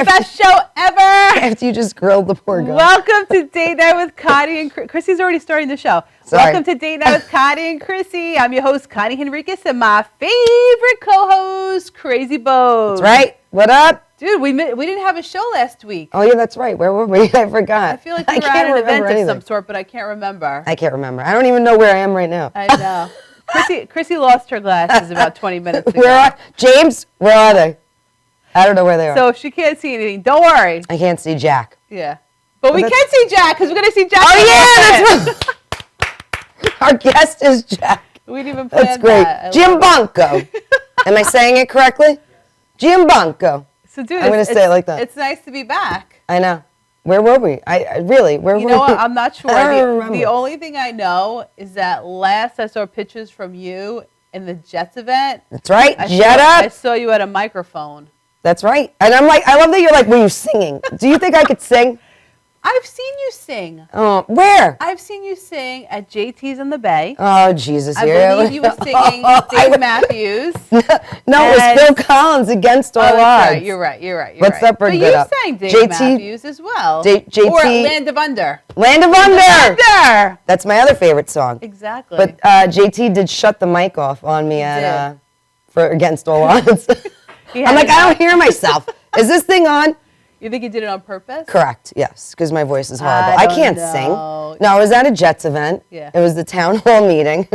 best show ever. After you just grilled the poor guy. Welcome to Date Night with Connie and Chrissy's already starting the show. Sorry. Welcome to Date Night with Connie and Chrissy. I'm your host, Connie Henriquez, and my favorite co-host, Crazy Bo. That's right. What up? Dude, we didn't have a show last week. Oh, yeah, that's right. Where were we? I forgot. I feel like we were at an event of some sort, but I can't remember. I can't remember. I don't even know where I am right now. I know. Chrissy lost her glasses about 20 minutes ago. James, where are they? I don't know where they are. So if she can't see anything, don't worry. I can't see Jack. Yeah. But we can see Jack because we're going to see Jack. Oh, yeah. That's what, our guest is Jack. We didn't even plan That's great. Jim Bunko. Am I saying it correctly? Jim Bunko. So, dude, I'm going to say it like that. It's nice to be back. I know. Where were we? I really, where were we? You know what? I'm not sure. I don't remember. The only thing I know is that last I saw pictures from you in the Jets event. That's right. I saw you at a microphone. That's right. And I'm like, I love that you're like, were you singing? Do you think I could sing? I've seen you sing. Oh, where? I've seen you sing at JT's in the Bay. Oh, Jesus. I believe you were singing Dave Matthews. No, it was Phil Collins, Against All Odds. You're right. Let's step her good up. But you sang Dave Matthews as well. JT. Or Land of Under. Land of Under. That's my other favorite song. Exactly. But JT did shut the mic off on me for Against All Odds. I'm like, I don't hear myself. Is this thing on? You think you did it on purpose? Correct, yes, because my voice is horrible. I can't sing. No, I was at a Jets event. Yeah. It was the town hall meeting.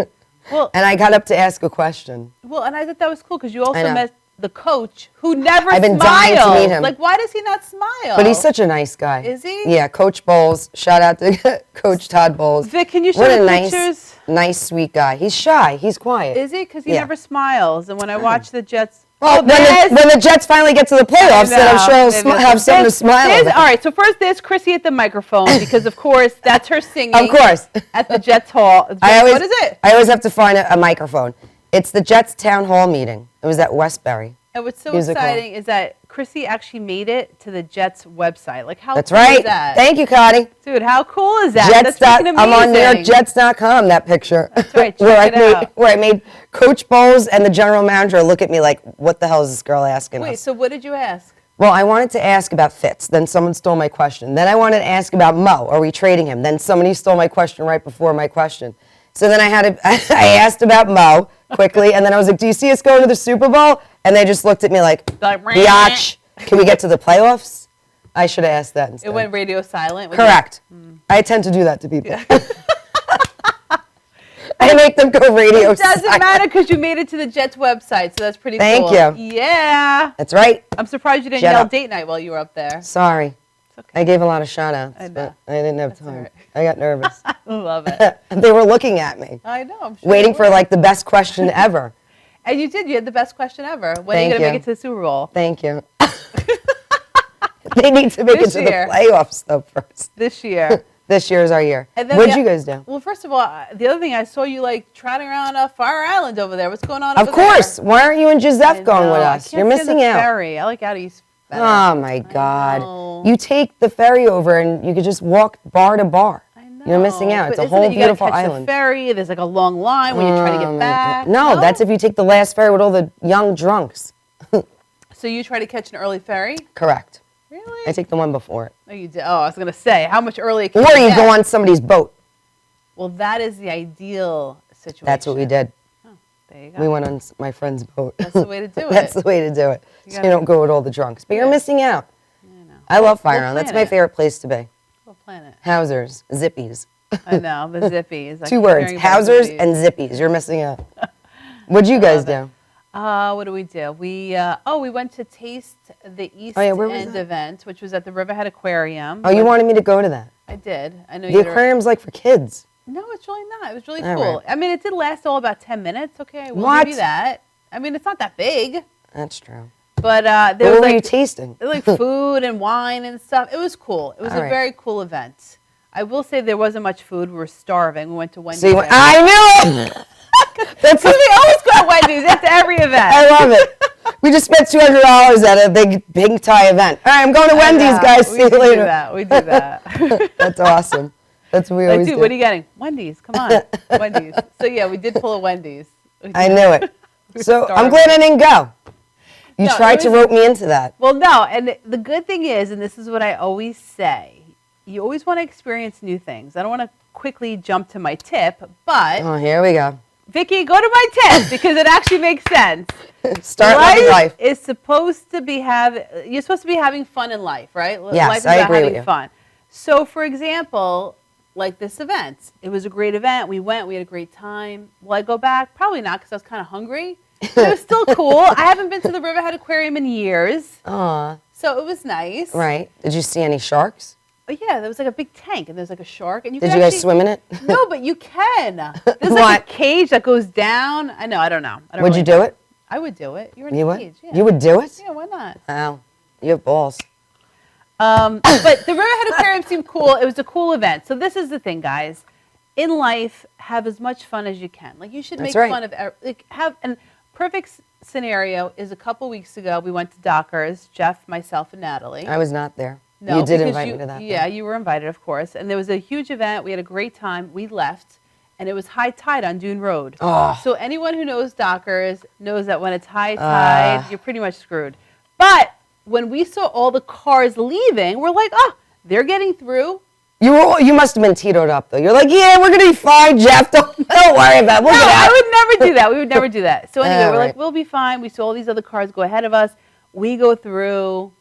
Well, and I got up to ask a question. Well, and I thought that was cool because you also met the coach who never smiles. I've been dying to meet him. Like, why does he not smile? But he's such a nice guy. Is he? Yeah, Coach Bowles. Shout out to Coach Todd Bowles. Vic, can you show the pictures? Nice, sweet guy. He's shy. He's quiet. Is he? Because he never smiles. And when I watch the Jets... Well, when the Jets finally get to the playoffs, then I'm sure he'll have something to smile about. All right, so first there's Chrissy at the microphone because, of course, that's her singing. Of course. At the Jets Hall. What is it? I always have to find a microphone. It's the Jets Town Hall meeting. It was at Westbury. And what's so exciting is that Chrissy actually made it to the Jets website. Like, how That's cool right. is that? Thank you, Connie. Dude, how cool is that? Jets. I'm on NewYorkJets.com, that picture. That's right. Where I made Coach Bowles and the general manager look at me like, what the hell is this girl asking us? Wait, so what did you ask? Well, I wanted to ask about Fitz. Then someone stole my question. Then I wanted to ask about Mo. Are we trading him? Then somebody stole my question right before my question. So then I asked about Mo quickly, and then I was like, do you see us going to the Super Bowl? And they just looked at me like, biatch, can we get to the playoffs? I should have asked that instead. It went radio silent? Correct. I tend to do that to people. Yeah. I make them go radio silent. It doesn't matter because you made it to the Jets website, so that's pretty cool. Thank you. Yeah. That's right. I'm surprised you didn't yell date night while you were up there. Sorry. It's okay. I gave a lot of shout-outs, but I didn't have time. Right. I got nervous. I love it. They were looking at me. I know. I'm sure waiting for like the best question ever. And you did. You had the best question ever. When are you going to make it to the Super Bowl? Thank you. They need to make it to the playoffs, though, first. This year. This year is our year. What did you guys do? Well, first of all, the other thing, I saw you like trotting around Fire Island over there. What's going on over there? Of course. Why aren't you and Gisette going with us? You're missing out. Ferry. I like out east better. Oh, my God. You take the ferry over and you could just walk bar to bar. You're missing out. It's a whole beautiful island. The ferry. There's like a long line when you're trying to get back. No, that's if you take the last ferry with all the young drunks. So you try to catch an early ferry? Correct. Really? I take the one before it. Oh, you did. Oh, I was going to say, how much earlier can you get? Or you go on somebody's boat. Well, that is the ideal situation. That's what we did. Oh, there you go. We went on my friend's boat. That's the way to do it. That's the way to do it. So you don't go with all the drunks. But you're missing out. I know. I love Fire Island. That's my favorite place to be. What planet? Housers, Zippies. I know, the Zippies. 2 words, Housers and Zippies. You're missing out. What'd you guys do? What do? We went to Taste the East End event, which was at the Riverhead Aquarium. Oh, you wanted me to go to that? I did. I know the aquarium's like for kids. No, it's really not. It was really cool. Right. I mean, it did last all about 10 minutes. Okay, we'll give you that. I mean, it's not that big. That's true. But what were you tasting? Like food and wine and stuff. It was cool. It was a very cool event. I will say there wasn't much food. We were starving. We went to Wendy's. I knew it! That's we always go to Wendy's after every event. I love it. We just spent $200 at a big Thai event. All right, I'm going to Wendy's, guys. See you later. We do that. That's awesome. That's what we always do. What are you getting? Wendy's. Come on. Wendy's. So, yeah, we did pull a Wendy's. I knew it. So I'm glad I didn't go. You tried to rope me into that. Well, no, and the good thing is, and this is what I always say, you always want to experience new things. I don't want to quickly jump to my tip, but... Oh, here we go. Vicky, go to my tip because it actually makes sense. Start living life. Is supposed to be you're supposed to be having fun in life, right? Yes, life is I about agree with having you. fun. So, for example, like this event, it was a great event. We went, we had a great time. Will I go back? Probably not because I was kind of hungry. But it was still cool. I haven't been to the Riverhead Aquarium in years. Aw. So it was nice. Right. Did you see any sharks? Oh, yeah, there was like a big tank and there's like a shark. And Did you guys swim in it? No, but you can. There's like a cage that goes down. I don't know. Would you do it? I would do it. You're in You a would? cage. Yeah. You would do it? Yeah, why not? Wow. You have balls. But the Riverhead Aquarium seemed cool. It was a cool event. So this is the thing, guys. In life, have as much fun as you can. Like you should make fun of and perfect scenario is a couple weeks ago we went to Dockers, Jeff, myself, and Natalie. I was not there. No, you did invite me to that. Yeah, you were invited, of course. And there was a huge event. We had a great time. We left, and it was high tide on Dune Road. Oh. So anyone who knows Dockers knows that when it's high tide, you're pretty much screwed. But when we saw all the cars leaving, we're like, oh, they're getting through. You must have been teetoed up, though. You're like, yeah, we're going to be fine, Jeff. Don't worry about it. We'll get out. I would never do that. We would never do that. So anyway, we're right. like, we'll be fine. We saw all these other cars go ahead of us. We go through,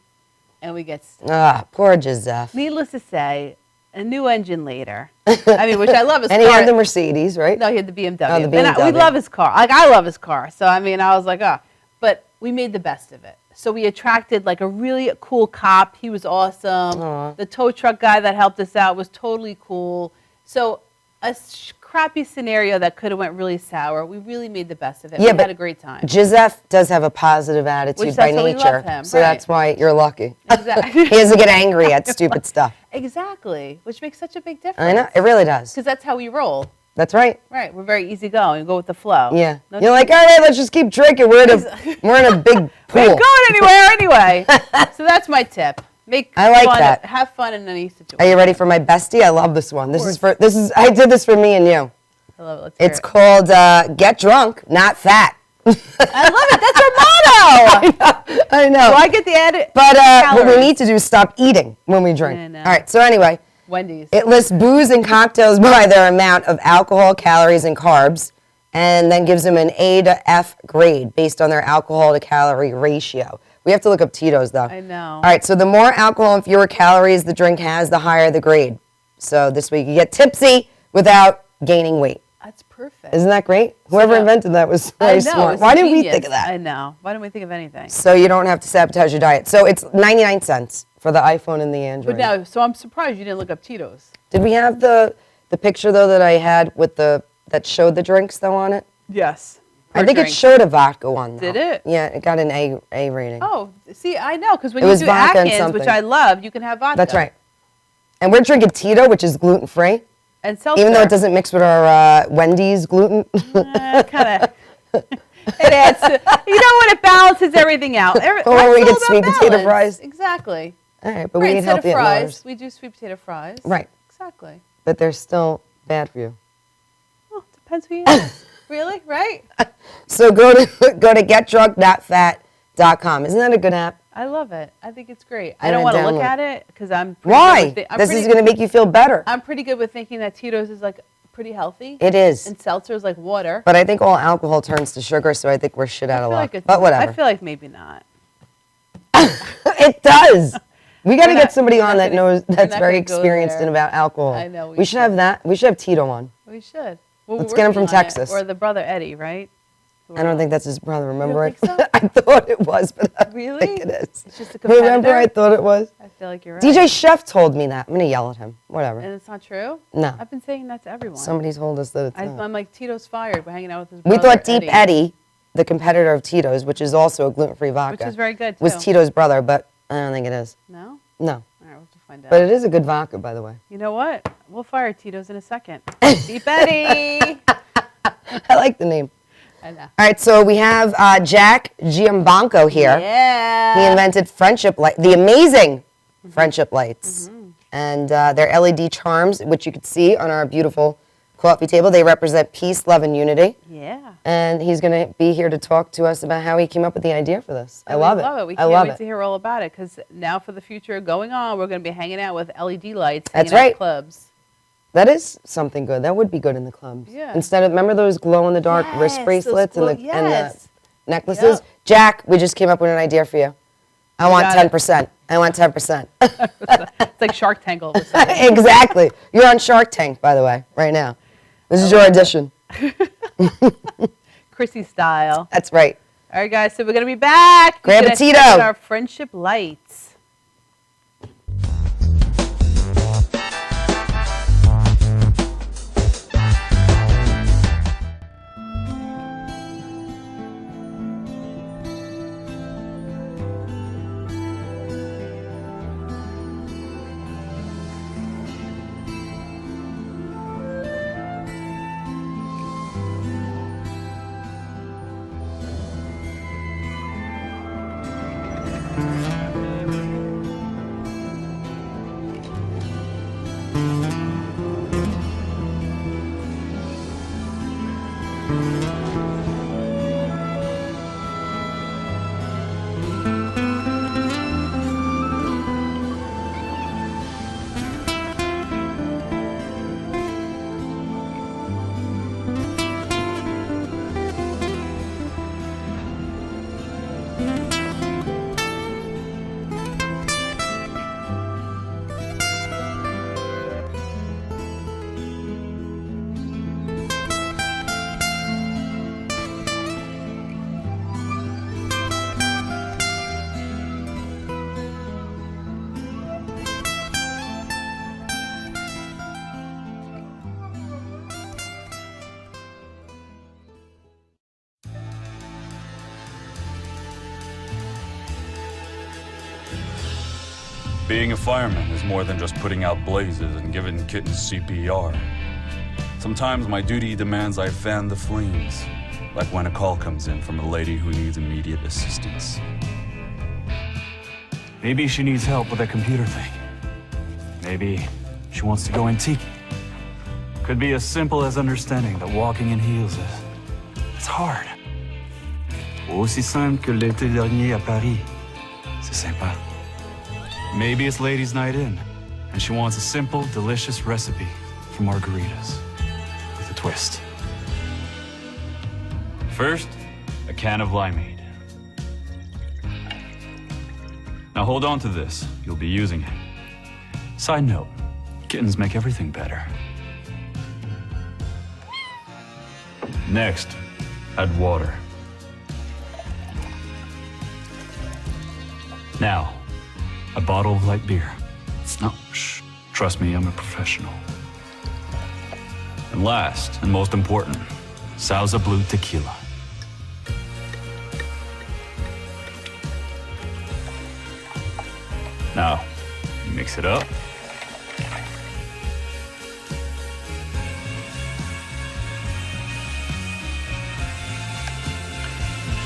and we get stuck. Poor Joseph. Needless to say, a new engine later. I mean, which I love his And car. he had the Mercedes, right? No, he had the BMW. Oh, the And BMW. we love his car. Like, I love his car. So, I mean, I was like, oh. But we made the best of it. So we attracted like a really cool cop. He was awesome. Aw. The tow truck guy that helped us out was totally cool. So a crappy scenario that could have went really sour, we really made the best of it. Yeah, We had a great time. Joseph does have a positive attitude Which by that's why we nature. love him, So right. that's why you're lucky. Exactly. He doesn't get angry at stupid stuff. Exactly. Which makes such a big difference. I know. It really does. Because that's how we roll. That's right. Right. We're very easygoing. Go with the flow. Yeah. No You're like, all right, let's just keep drinking. We're in a big We pool. ain't going anywhere anyway. So that's my tip. I like that. Have fun in any situation. Are you ready for my bestie? I love this one. I did this for me and you. I love it. Let's hear It's it. called Get Drunk, Not Fat. I love it. That's our motto. I know. So I get the added. But what we calories. need to do is stop eating when we drink. I know. All right, so anyway, Wendy's. it lists booze and cocktails by their amount of alcohol, calories, and carbs, and then gives them an A to F grade based on their alcohol to calorie ratio. We have to look up Tito's, though. I know. All right, so the more alcohol and fewer calories the drink has, the higher the grade. So this way you get tipsy without gaining weight. That's perfect. Isn't that great? Whoever invented that was very smart. it's Why didn't we genius. think of that? I know. Why didn't we think of anything? So you don't have to sabotage your diet. So it's 99 cents for the iPhone and the Android. But now, so I'm surprised you didn't look up Tito's. Did we have the picture, though, that I had with that showed the drinks, though, on it? Yes. I think it showed a vodka one, though. Did it? Yeah, it got an A rating. Oh, see, I know, because when It you was do vodka and Atkins, which something. I love, you can have vodka. That's right. And we're drinking Tito, which is gluten-free, And seltzer. even though it doesn't mix with our Wendy's gluten. Kind of. It adds to, you know what? It balances everything out. Oh, we It's all get about sweet potato balance. fries. Exactly. All right, but we need instead healthy of at fries, Miller's. we do sweet potato fries. Right. Exactly. But they're still bad for you. Well, depends who you ask. Really? Right? So go to getdrunknotfat.com. Isn't that a good app? I love it. I think it's great. I'm I don't gonna want to look download at it because I'm pretty Why? good with This is going to make you feel better. I'm pretty good with thinking that Tito's is like pretty healthy. It is. And seltzer is like water. But I think all alcohol turns to sugar, so I think we're shit out of luck. But whatever. I feel like maybe not. It does. We got to We're get not- somebody we're on not that gonna- knows we're that's not very gonna go experienced there. in about alcohol. I know, We should have that. We should have Tito on. We should. Well, Let's we're get him from working on it. Texas. Or the brother Eddie, right? I don't think that's his brother. Remember? think so? I thought it was, but I don't Really? think it is. It's just a competitor? Remember, I thought it was. I feel like you're right. DJ Chef told me that. I'm gonna yell at him. Whatever. And it's not true? No. I've been saying that to everyone. Somebody told us that it's not. I'm like, Tito's fired. We're hanging out with his We brother, thought Deep Eddie, the competitor of Tito's, which is also a gluten-free vodka, Which is very good, was too. Tito's brother, but I don't think it is. No? No. All right, we'll have to find out. But it is a good vodka, by the way. You know what? We'll fire Tito's in a second. Deep Eddie! I like the name. I know. All right, so we have Jack Giambanco here. Yeah. He invented friendship light, the amazing friendship lights, and they're LED charms, which you could see on our beautiful coffee table. They represent peace, love, and unity. Yeah. And he's going to be here to talk to us about how he came up with the idea for this. I love it. We can't wait to hear all about it, because now for the future going on, we're going to be hanging out with LED lights. That's right. At clubs. That is something good. That would be good in the clubs. Yeah. Instead of, remember those glow-in-the-dark wrist bracelets and the necklaces? Yep. Jack, we just came up with an idea for you. I want 10%. I want 10%. It's like Shark Tank all of a sudden. Exactly. You're on Shark Tank, by the way, right now. This is your audition. Chrissy style. That's right. All right, guys, so we're going to be back. Grab a Tito. Our friendship lights. Being a fireman is more than just putting out blazes and giving kittens CPR. Sometimes my duty demands I fan the flames, like when a call comes in from a lady who needs immediate assistance. Maybe she needs help with a computer thing. Maybe she wants to go antique. Could be as simple as understanding that walking in heels it's hard. Aussi simple que l'été dernier à Paris. C'est sympa. Maybe it's ladies' night in, and she wants a simple, delicious recipe for margaritas with a twist. First, a can of limeade. Now hold on to this. You'll be using it. Side note, kittens make everything better. Next, add water. Now, a bottle of light beer. No, shh. Trust me, I'm a professional. And last, and most important, Sauza Blue tequila. Now, mix it up.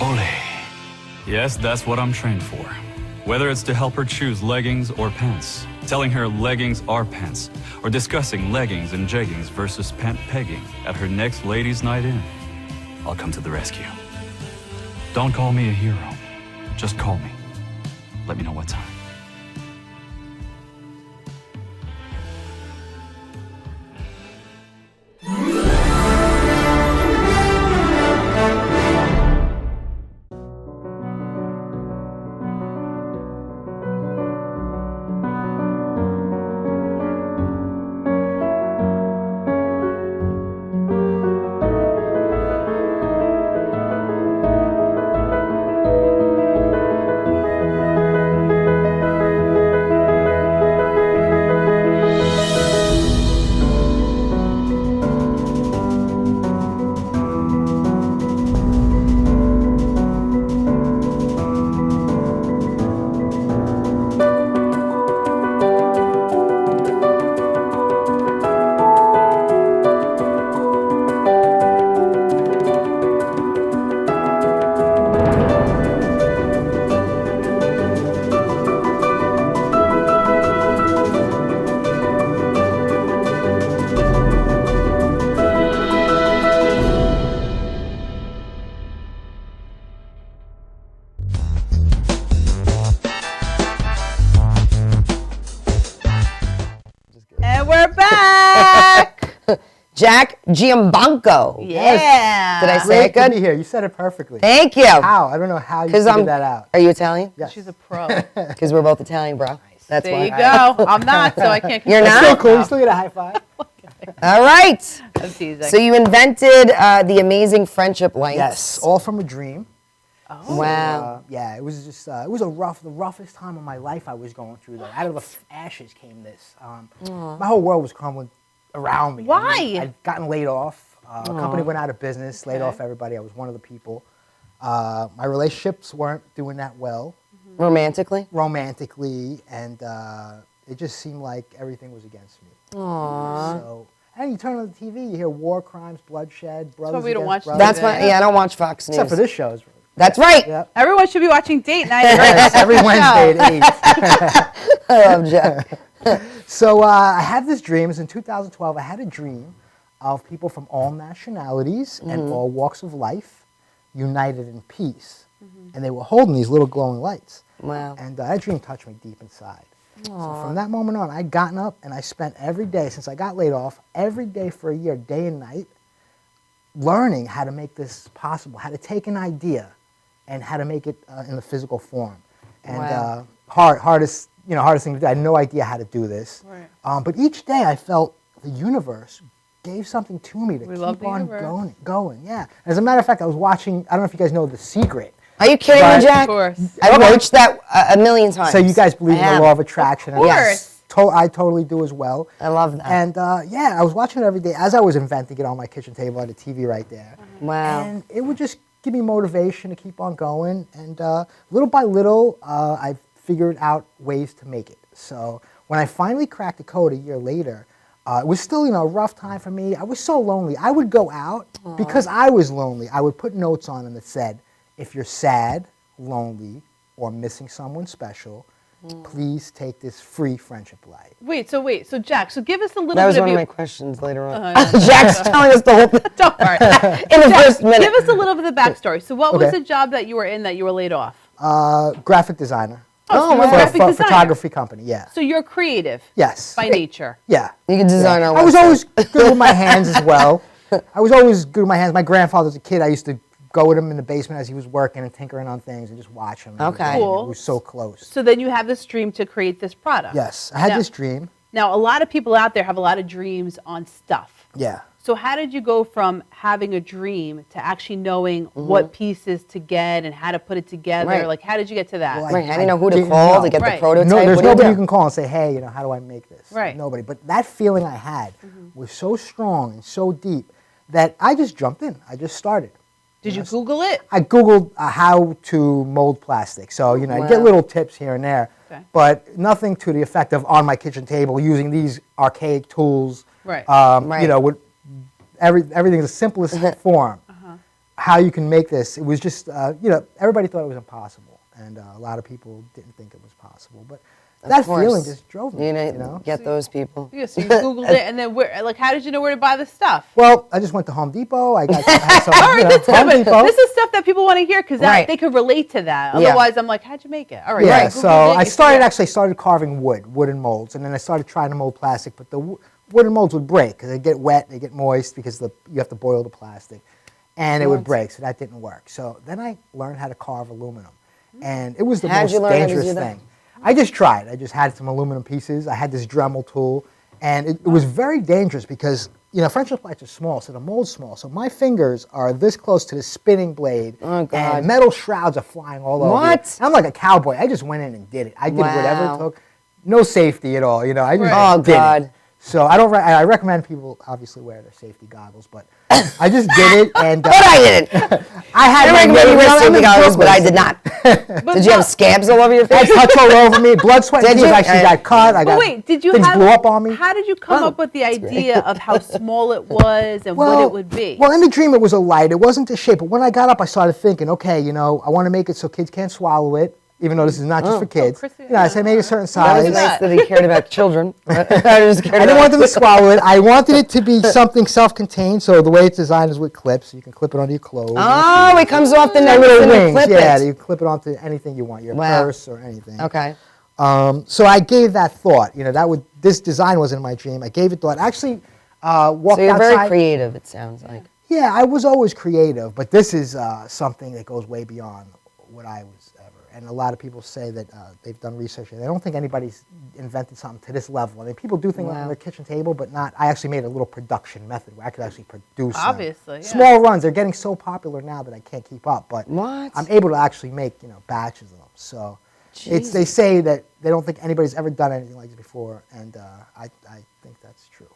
Ole. Yes, that's what I'm trained for. Whether it's to help her choose leggings or pants, telling her leggings are pants, or discussing leggings and jeggings versus pant pegging at her next ladies' night in, I'll come to the rescue. Don't call me a hero. Just call me. Let me know what time. We're back. Jack Giambanco. Yeah. Did I say Great it good? to be here. You said it perfectly. Thank you. How? I don't know how you figured that out. Are you Italian? Yes. She's a pro. Because we're both Italian, bro. That's There why. you go. I'm not, so I can't. You're That's not? still cool. You still get a high five. All right. I'm teasing. So you invented the amazing friendship lights. Yes, all from a dream. Wow. Yeah, it was just it was the roughest time of my life I was going through. Though out of the ashes came this. My whole world was crumbling around me. Why? I'd gotten laid off. A company went out of business, laid off everybody. I was one of the people. My relationships weren't doing that well. Romantically? Romantically, and it just seemed like everything was against me. Aww. So, and you turn on the TV, you hear war crimes, bloodshed, brothers why we don't against watch brothers. That's why, yeah, I don't watch Fox News. Except for this show. That's right. Yep. Everyone should be watching Date Night. Yes, every Wednesday at 8. I love Jack. So I had this dream. It was in 2012. I had a dream of people from all nationalities and all walks of life united in peace. And they were holding these little glowing lights. Wow. And that dream touched me deep inside. So from that moment on, I'd gotten up and I spent every day, since I got laid off, every day for a year, day and night, learning how to make this possible, how to take an idea and how to make it in the physical form. And Wow. hardest thing to do. I had no idea how to do this. Right. But each day I felt the universe gave something to me to love keep the on universe. going. Yeah. As a matter of fact, I was watching, I don't know if you guys know The Secret. Are you kidding But- me, Jack? Of course. I watched that a million times. So you guys believe in I the have. law of attraction? Of Yes. I totally do as well. I love that. And yeah, I was watching it every day as I was inventing it on my kitchen table. I had a TV right there. Wow. And it would just give me motivation to keep on going. And little by little, I figured out ways to make it. So when I finally cracked the code a year later, it was still, a rough time for me. I was so lonely. I would go out because I was lonely. I would put notes on them that said, if you're sad, lonely, or missing someone special, please take this free friendship light. Wait, so Jack, so give us a little That was bit one of of my your... questions later on. Jack's telling us the whole thing Don't worry. in the Jack, first minute. give us a little bit of the backstory. So what was Okay. the job that you were in that you were laid off? Graphic designer. Oh, so you're a For a graphic designer. photography company, yeah. So you're creative Yes. by nature. Yeah. You can design our I was website. always good with my hands as well. I was always good with my hands. My grandfather was a kid. I used to go with him in the basement as he was working and tinkering on things and just watch him. Okay. Cool. It was so close. So then you have this dream to create this product. Yes, I had Now- this dream. Now, a lot of people out there have a lot of dreams on stuff. Yeah. So how did you go from having a dream to actually knowing what pieces to get and how to put it together? Right. Like, how did you get to that? Well, Right, how do you know who to didn't call know. to get Right. the prototype? No, there's What do you nobody do? you can call and say, hey, how do I make this? Right. Nobody. But that feeling I had was so strong and so deep that I just jumped in. I just started. Did you Google it? I Googled how to mold plastic. So, I Wow. get little tips here and there, Okay. but nothing to the effect of on my kitchen table using these archaic tools. Right. Right. With everything in the simplest form. How you can make this. It was just, everybody thought it was impossible. And a lot of people didn't think it was possible. But that course. feeling just drove me, You know, get those people. Yeah, so you Googled it, and then how did you know where to buy the stuff? Well, I just went to Home Depot. I got some, All right, that's Home good. Depot. This is stuff that people want to hear because Right. they could relate to that. Yeah. Otherwise, I'm like, how'd you make it? All right, Yeah, right, so Googled it, I you started carving wooden molds, and then I started trying to mold plastic, but the wooden molds would break because they get wet, they get moist because you have to boil the plastic, and it would break, so that didn't work. So then I learned how to carve aluminum, and it was the How'd most you learn how to dangerous do that? thing. I just tried. I just had some aluminum pieces. I had this Dremel tool, and it was very dangerous because friendship lights are small, so the mold's small. So my fingers are this close to the spinning blade, Oh, God. and metal shrouds are flying all over. What? I'm like a cowboy. I just went in and did it. I did whatever Wow. it took. No safety at all. I just Oh, did God. it. So I don't. I recommend people obviously wear their safety goggles, but I just did it, and But I didn't. I had I my recommend you wear I'm safety in goggles, but I Brooklyn. did not. But Did you have scabs all over your I had face? cuts all over me. Blood, sweat, and Did tears. you? I actually got cut. I But got wait, did you things have? blew up on me. How did you come Oh, up with the idea of how small it was and what it would be? Well, in the dream, it was a light. It wasn't the shape. But when I got up, I started thinking, okay, I want to make it so kids can't swallow it, even though this is not just for kids. Chrissy, I said make it a certain That was size. nice that he cared about children. I just cared I didn't about want them to swallow it. I wanted it to be something self-contained. So the way it's designed is with clips. You can clip it onto your clothes. Oh, it comes off the And necklace little and you wings. clip Yeah, it. you clip it onto anything you want, your Wow. purse or anything. Okay. So I gave that thought. This design wasn't in my dream. I gave it thought. Actually, walked So you're outside. very creative, it sounds like. Yeah, I was always creative, but this is something that goes way beyond what I was ever. And a lot of people say that they've done research, and they don't think anybody's invented something to this level. I mean, people do things on their kitchen table, but not. I actually made a little production method where I could actually produce them. Obviously, yeah. Small runs. They're getting so popular now that I can't keep up. But What? I'm able to actually make batches of them. So they say that they don't think anybody's ever done anything like this before, and I think that's true.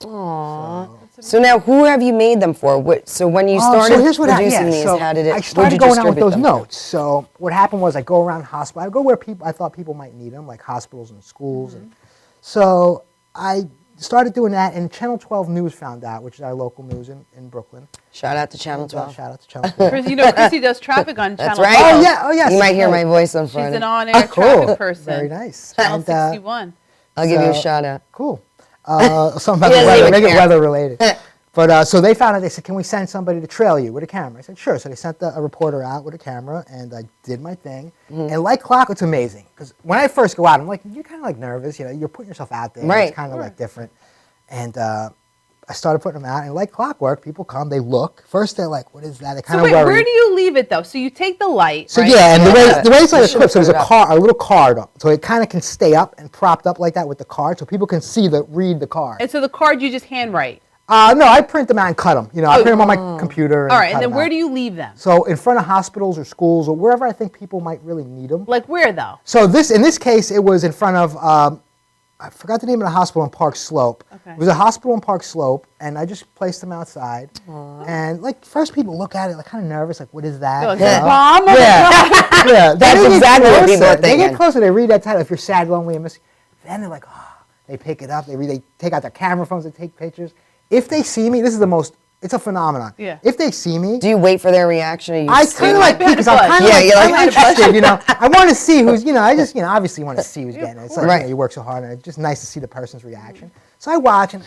Aww. So now, who have you made them for? So when you started producing these, how did it? I started going out with those notes. So what happened was I go around hospitals. I go where I thought people might need them, like hospitals and schools. And so I started doing that, and Channel 12 News found out, which is our local news in Brooklyn. Shout out to Channel 12. Shout out to Channel 12. Chrissy does traffic on That's Channel right. 12. Oh, yes. You might hear my voice on Friday. She's an on-air traffic person. Very nice. Channel And, 61. I'll give you a shout out. Cool. Something about He the doesn't weather, even make it care. weather related. But so they found out, they said, can we send somebody to trail you with a camera? I said, sure. So they sent a reporter out with a camera, and I did my thing. And like clock, it's amazing. Because when I first go out, I'm like, you're kind of like nervous. You're putting yourself out there. Right. It's kind of like different. And I started putting them out, and like clockwork, people come, they look. First, they're like, what is that? They kind So of wait, worry. where do you leave it though? So you take the light, So right? yeah, and the way it's like a clip, so there's put it a little card, so it kind of can stay up and propped up like that with the card, so people can read the card. And so the card you just handwrite. No, I print them out and cut them. I print them on my computer. All right, and then where do you leave them? So in front of hospitals or schools or wherever I think people might really need them. Like where though? So in this case, it was in front of. I forgot the name of the hospital in Park Slope. Okay. It was a hospital in Park Slope, and I just placed them outside. And first people look at it like kind of nervous, like what is that? Like, You know? bomb? Yeah, That's exactly what people are They get thinking. closer, they read that title. If you're sad, lonely, and missing, then they're like, they pick it up. They take out their camera phones, they take pictures. If they see me, this is it's a phenomenon. Yeah. If they see me, Do you wait for their reaction? Or you I see kind of it? like because I'm kind of Yeah, you're like, interested. I want to see who's. I just obviously want to see who's getting it. It's like Right. you work so hard, and it's just nice to see the person's reaction. So I watch, and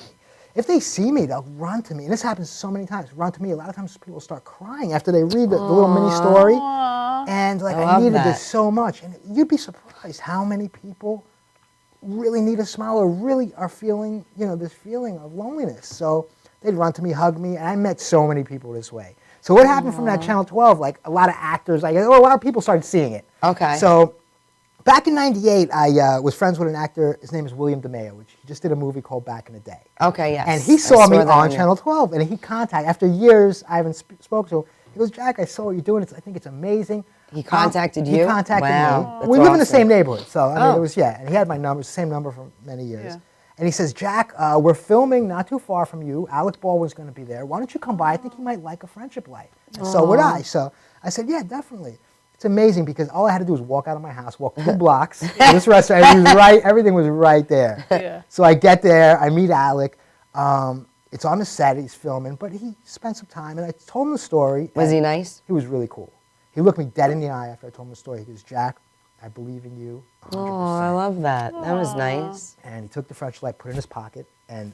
if they see me, they'll run to me. And this happens so many times. Run to me. A lot of times people start crying after they read the little mini story, and I love needed that. this so much. And you'd be surprised how many people really need a smile or really are feeling this feeling of loneliness. So they'd run to me, hug me, and I met so many people this way. So what happened from that Channel 12, a lot of actors, a lot of people started seeing it. Okay. So back in '98, I was friends with an actor, his name is William DeMeo, which he just did a movie called Back in the Day. Okay, yes. And he I saw me that on your- Channel 12, and he contacted, after years I haven't spoken to him, he goes, Jack, I saw what you're doing, I think it's amazing. He contacted He you? contacted Wow, me. that's We live in the awesome. same neighborhood, so I mean, Oh. it was, and he had my number, same number for many years. Yeah. And he says, Jack, we're filming not too far from you. Alec Baldwin's going to be there. Why don't you come by? I think he might like a friendship light. And so would I. So I said, yeah, definitely. It's amazing because all I had to do was walk out of my house, walk 2 blocks to this restaurant. Everything was right there. Yeah. So I get there, I meet Alec. It's on the set, he's filming, but he spent some time, and I told him the story. Was he and nice? He was really cool. He looked me dead in the eye after I told him the story. He goes, Jack, I believe in you 100%. Oh, I love that. That was nice. And he took the French light, put it in his pocket, and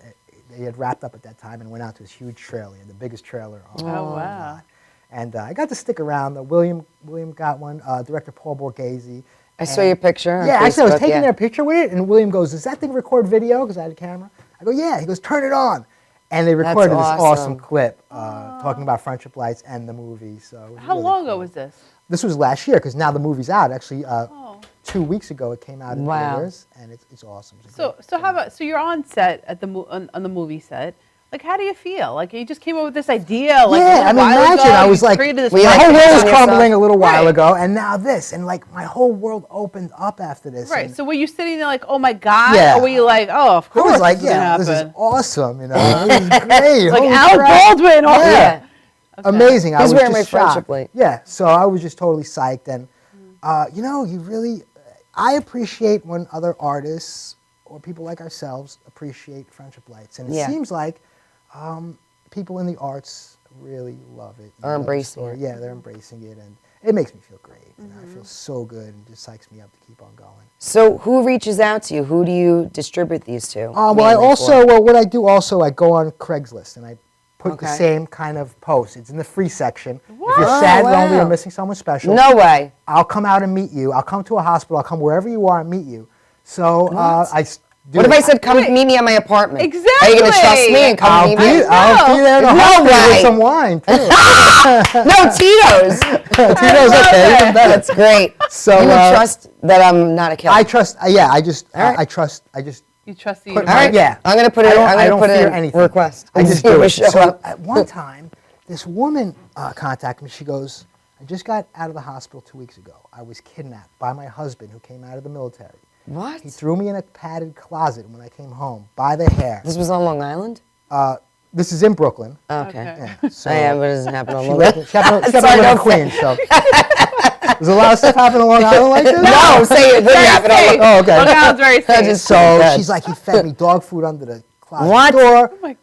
he had wrapped up at that time and went out to his huge trailer, the biggest trailer on Oh, wow. lot. And I got to stick around. William got one, director Paul Borghese. I saw your picture on Yeah, actually, I was Facebook, taking yeah. their picture with it, and William goes, does that thing record video? Because I had a camera. I go, yeah. He goes, turn it on. And they recorded this awesome. awesome clip talking about friendship lights and the movie. So it was How really long ago cool. was this? This was last year, because now the movie's out. Actually, 2 weeks ago, it came out in Wow. theaters, and it's awesome. It's a So great- how about you're on set at on the movie set? Like, how do you feel? Like, you just came up with this idea. Like, yeah, I mean, imagine I was like, created this my like whole to world was picture yourself. crumbling a little while Right. ago, and now this, and my whole world opened up after this. Right. and So were you sitting there like, oh my god? Yeah. Or were you like, oh, of I course was like, this is gonna yeah, this is happen. awesome, this is great. Like holy Alec crap. Baldwin. Oh, Yeah. Okay. Amazing. I He's was wearing just my friendship shocked. light. Yeah, so I was just totally psyched, and you really, I appreciate when other artists or people like ourselves appreciate friendship lights, and it Yeah. seems like people in the arts really love it. Are embracing it. Yeah, they're embracing it, and it makes me feel great. I feel so good, and just psychs me up to keep on going. So who reaches out to you? Who do you distribute these to? Well, I mainly also, for? what I do also, I go on Craigslist, and I put the Okay. same kind of post. It's in the free section. If What? you're Oh, sad, lonely, wow. or missing someone special, No way. I'll come out and meet you. I'll come to a hospital. I'll come wherever you are and meet you. So What if I said, come meet me at my apartment? Exactly. Are you going to trust me and come meet me? I'll be there in a No heartbeat with way. some wine, too. No, Tito's. Tito's okay. Even better. That's great. So, you would trust that I'm not a killer? I trust, I just, All right. I trust, You trust the Put universe. All right. Yeah. I'm going to put it. I I'm don't going to fear put anything. a request. I just See if do we it. show So up. at one time, this woman contacted me. She goes, I just got out of the hospital 2 weeks ago. I was kidnapped by my husband who came out of the military. What? He threw me in a padded closet when I came home by the hair. This was on Long Island? This is in Brooklyn. Okay. Yeah, so I am, but it doesn't happen on she Long lived Island. she happened to Sorry, live in don't Queens, so. There's a lot of stuff happening on Long Island like this? No, say it didn't happen on safe. Long Island. Oh, okay. Long Island's very safe. just- So Good. she's like, he fed me dog food under the closet What? door. Oh my God.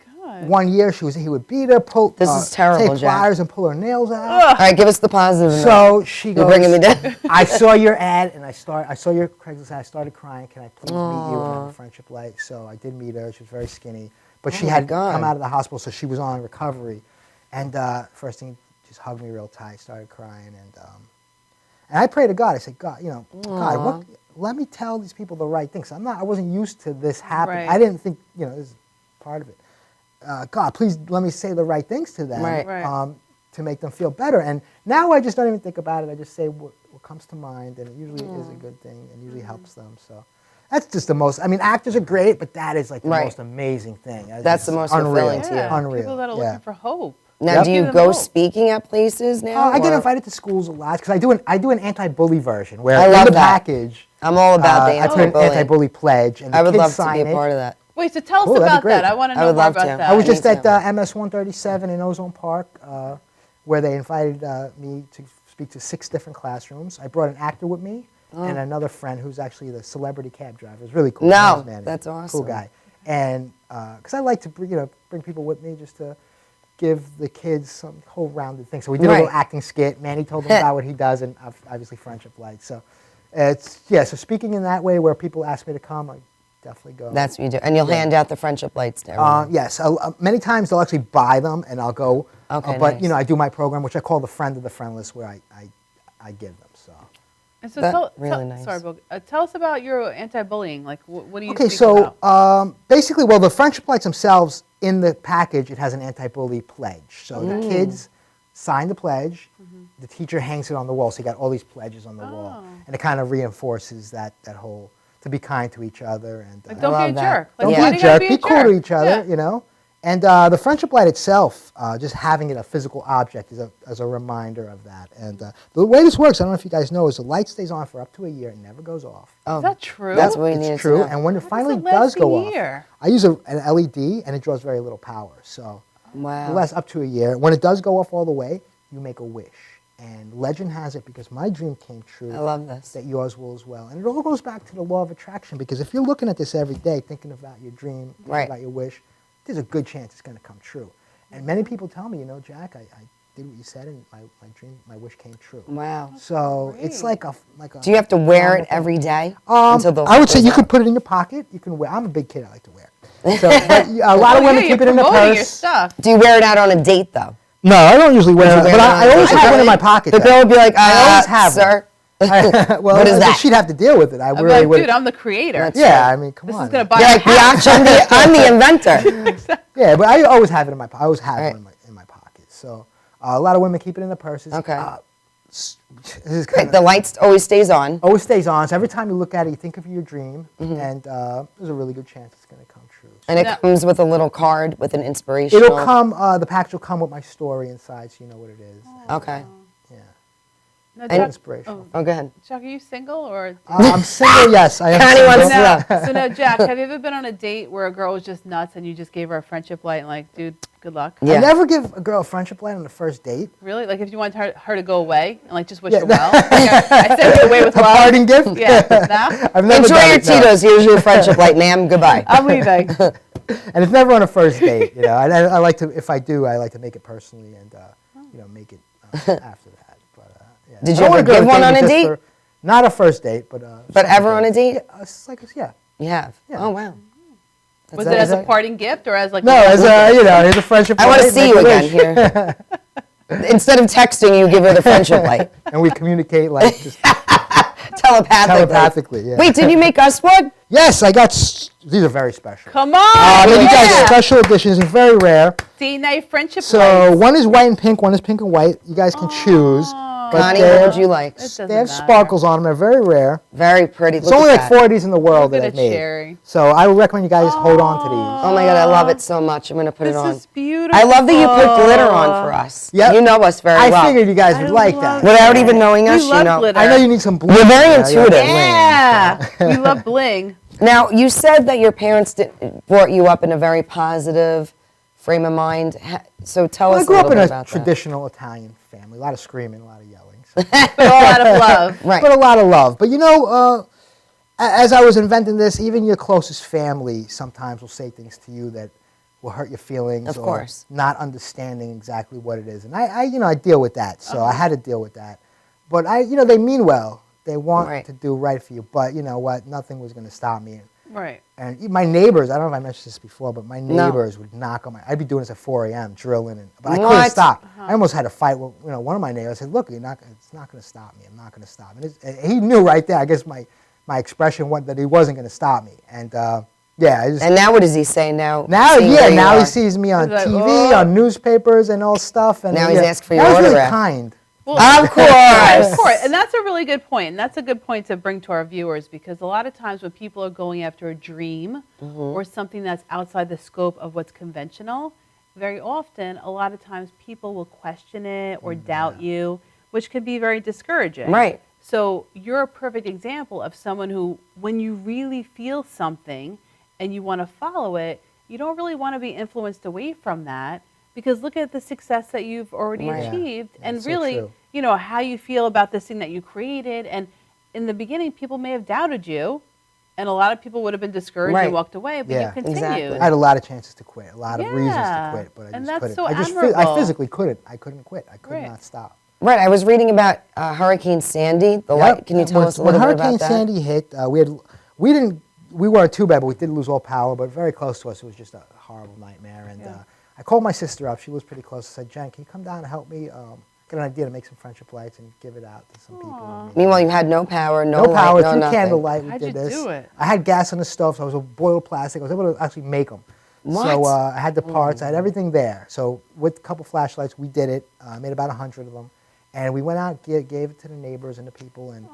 1 year, he would beat her, This is terrible, take Jack. pliers and pull her nails out. All right, give us the positive. note. So she You're goes, bringing me down. I saw your ad and I saw your Craigslist ad. I started crying. Can I please meet you and have a friendship light? So I did meet her. She was very skinny, but she my had God. come out of the hospital, so she was on recovery. And first thing, just hugged me real tight, started crying, and I prayed to God. I said, God, God, let me tell these people the right things. I wasn't used to this happening. Right. I didn't think, this is part of it. God, please let me say the right things to them. Right. To make them feel better. And now I just don't even think about it. I just say what comes to mind, and it usually is a good thing and usually helps them. So that's just the most, actors are great, but that is like the Right. most amazing thing. That's the most fulfilling to you. Yeah, Unreal. people that are Yeah. looking for hope. Now, Yep. do Give you them go hope. speaking at places now? I get or- invited to schools a lot because I do an anti-bully version where I in love the that. package I'm all about the I put an anti-bullying. anti-bully pledge and the I would kids love to sign be a it. part of that. Wait, so tell Cool, us that'd be about great. that. I want to I know would more love about to. that. I was Me just at too. MS 137 in Ozone Park where they invited me to speak to 6 different classrooms. I brought an actor with me and another friend who's actually the celebrity cab driver. It's really cool. No, Nice man. that's Cool awesome. guy. And because I like to bring people with me just to give the kids some whole rounded thing. So we did a little Right. acting skit. Manny told them about what he does, and obviously Friendship Light. So so speaking in that way where people ask me to come, I definitely go. That's what you do. And you'll hand out the friendship lights to everyone. Yes, many times they'll actually buy them, and I'll go. Okay, but nice. I do my program, which I call the friend of the friendless, where I give them. So. And so That's really nice. Sorry, Bill. Tell us about your anti-bullying. Like, what do you Okay, speak so about? basically, the friendship lights themselves in the package, it has an anti-bully pledge. So the kids sign the pledge. The teacher hangs it on the wall. So you got all these pledges on the wall, and it kind of reinforces that whole to be kind to each other and Like, don't be a love that. jerk. Like, don't why be do a you gotta jerk. Be cool to each other, Yeah. And the friendship light itself, just having it a physical object is a reminder of that. And the way this works, I don't know if you guys know, is the light stays on for up to a year. It never goes off. Is that true? That's what we needed It's to true. know. And when it How finally does it last does go a off, year? I use an LED, and it draws very little power. So Wow. it lasts up to a year. When it does go off all the way, you make a wish. And legend has it, because my dream came true, I love this. that yours will as well. And it all goes back to the law of attraction, because if you're looking at this every day, thinking about your dream, thinking Right. about your wish, there's a good chance it's going to come true. And many people tell me, Jack, I did what you said, and my wish came true. Wow. So it's like a Do you have to wear it normal thing. every day? I would say you could put it in your pocket. You can wear. I'm a big kid. I like to wear it. So but a lot of women yeah, keep it in their promoting your purse. stuff. Do you wear it out on a date, though? No, I don't usually wear you it, wear but it I on always a have date? one in my pocket. The though. girl would be like, I always have sir. well, What is that? She'd have to deal with it. I I'm really like, would. dude, I'm the creator. That's Yeah, I mean, come This on. is gonna buy You're a like, house. Biatch, I'm the inventor. Yeah, but I always have it in my. I always have Right. one in my pocket. So a lot of women keep it in their purses. Okay. This is kind The light always stays on. always stays on. So every time you look at it, you think of your dream, Mm-hmm. and there's a really good chance it's going to come true. And it No. comes with a little card with an inspirational. It'll come. The package will come with my story inside, so you know what it is. Okay. Yeah, No, And- Chuck, inspirational. Oh, go ahead. Chuck, are you single or? I'm single. Yes, I am. Connie single. wants to know. So now, Jack, have you ever been on a date where a girl was just nuts and you just gave her a friendship light and like, dude, good luck? Yeah. I never give a girl a friendship light on the first date. Really? Like if you want her to go away and like just wish her well? Like, I sent you away with A well. parting gift. Yeah. Nah? I've never Enjoy done your it, no. Tito's. Here's your friendship light, ma'am. Goodbye. I'm leaving. And it's never on a first date. I like to. If I do, I like to make it personally and make it after that. But yeah. Did I you don't wanna ever go give to one on a just date? Not a first date, but. But ever on a date? Yeah, it's like yeah. You have. Yeah. Oh, wow. Was that- it as is a that- parting gift or as like? No, as here's a friendship. I want to light, see make you a again wish. here. Instead of texting, you give her the friendship light. And we communicate like just. Tell Telepathically. Yeah. Wait, did you make us one? Yes, I got. These are very special. Come on. I made you guys special editions. It's very rare. Date night friendship So lights. one is white and pink. One is pink and white. You guys can choose. But Connie, what would you like? They have sparkles on them. They're very rare. Very pretty. There's only like 4 of these in the world Look that at I've made. sharing. So I would recommend you guys hold on to these. Oh my God, I love it so much. I'm going to put it on. This is beautiful. I love that you put glitter on for us. Yep. You know us very well. I figured you guys would like that. Without even knowing us, We love you know. glitter. I know you need some bling. You're very Yeah, intuitive. Yeah. We love bling. Now, you said that your parents brought you up in a very positive frame of mind. So tell Well, I us a grew little up in bit a about that. traditional Italian family. A lot of screaming, a lot of yelling. So. But a lot of love. Right. But a lot of love. But you know, as I was inventing this, even your closest family sometimes will say things to you that will hurt your feelings. Of or course. not understanding exactly what it is. And I deal with that. So I had to deal with that. But they mean well. They want to do right for you. But you know what? Nothing was going to stop me. Right. And my neighbors, I don't know if I mentioned this before, but my neighbors would knock on I'd be doing this at 4 a.m., drilling, but I couldn't stop. I almost had a fight with one of my neighbors. I said, look, it's not going to stop me. I'm not going to stop. And he knew right there, I guess my expression was that he wasn't going to stop me. And And now what does he say now? Now he he sees me on He's like, TV, on newspapers and all stuff. And Now he's asked for your that was really autograph. kind. Well, Of course. Of course. And that's a really good point. And that's a good point to bring to our viewers, because a lot of times when people are going after a dream or something that's outside the scope of what's conventional, very often, a lot of times people will question it or doubt you, which can be very discouraging. Right. So you're a perfect example of someone who, when you really feel something and you want to follow it, you don't really want to be influenced away from that, because look at the success that you've already achieved, and so really, true. how you feel about this thing that you created. And in the beginning, people may have doubted you, and a lot of people would have been discouraged and walked away, but you continued. Exactly. I had a lot of chances to quit, a lot of reasons to quit, but I And just that's couldn't. so I admirable. physically couldn't. I couldn't quit. I could not stop. Right, I was reading about Hurricane Sandy. Can you tell us a little bit about When that? Hurricane Sandy hit, we weren't too bad, but we did lose all power, but very close to us. It was just a horrible nightmare. And I called my sister up. She was pretty close. I said, Jen, can you come down and help me get an idea to make some friendship lights and give it out to some people? Meanwhile, you had no power, no light, power, no through nothing. candlelight. We How'd did you this. do it? I had gas on the stove, so I was a boiled plastic. I was able to actually make them. What? So I had the parts. I had everything there. So with a couple flashlights, we did it. I made about 100 of them. And we went out, gave it to the neighbors and the people. And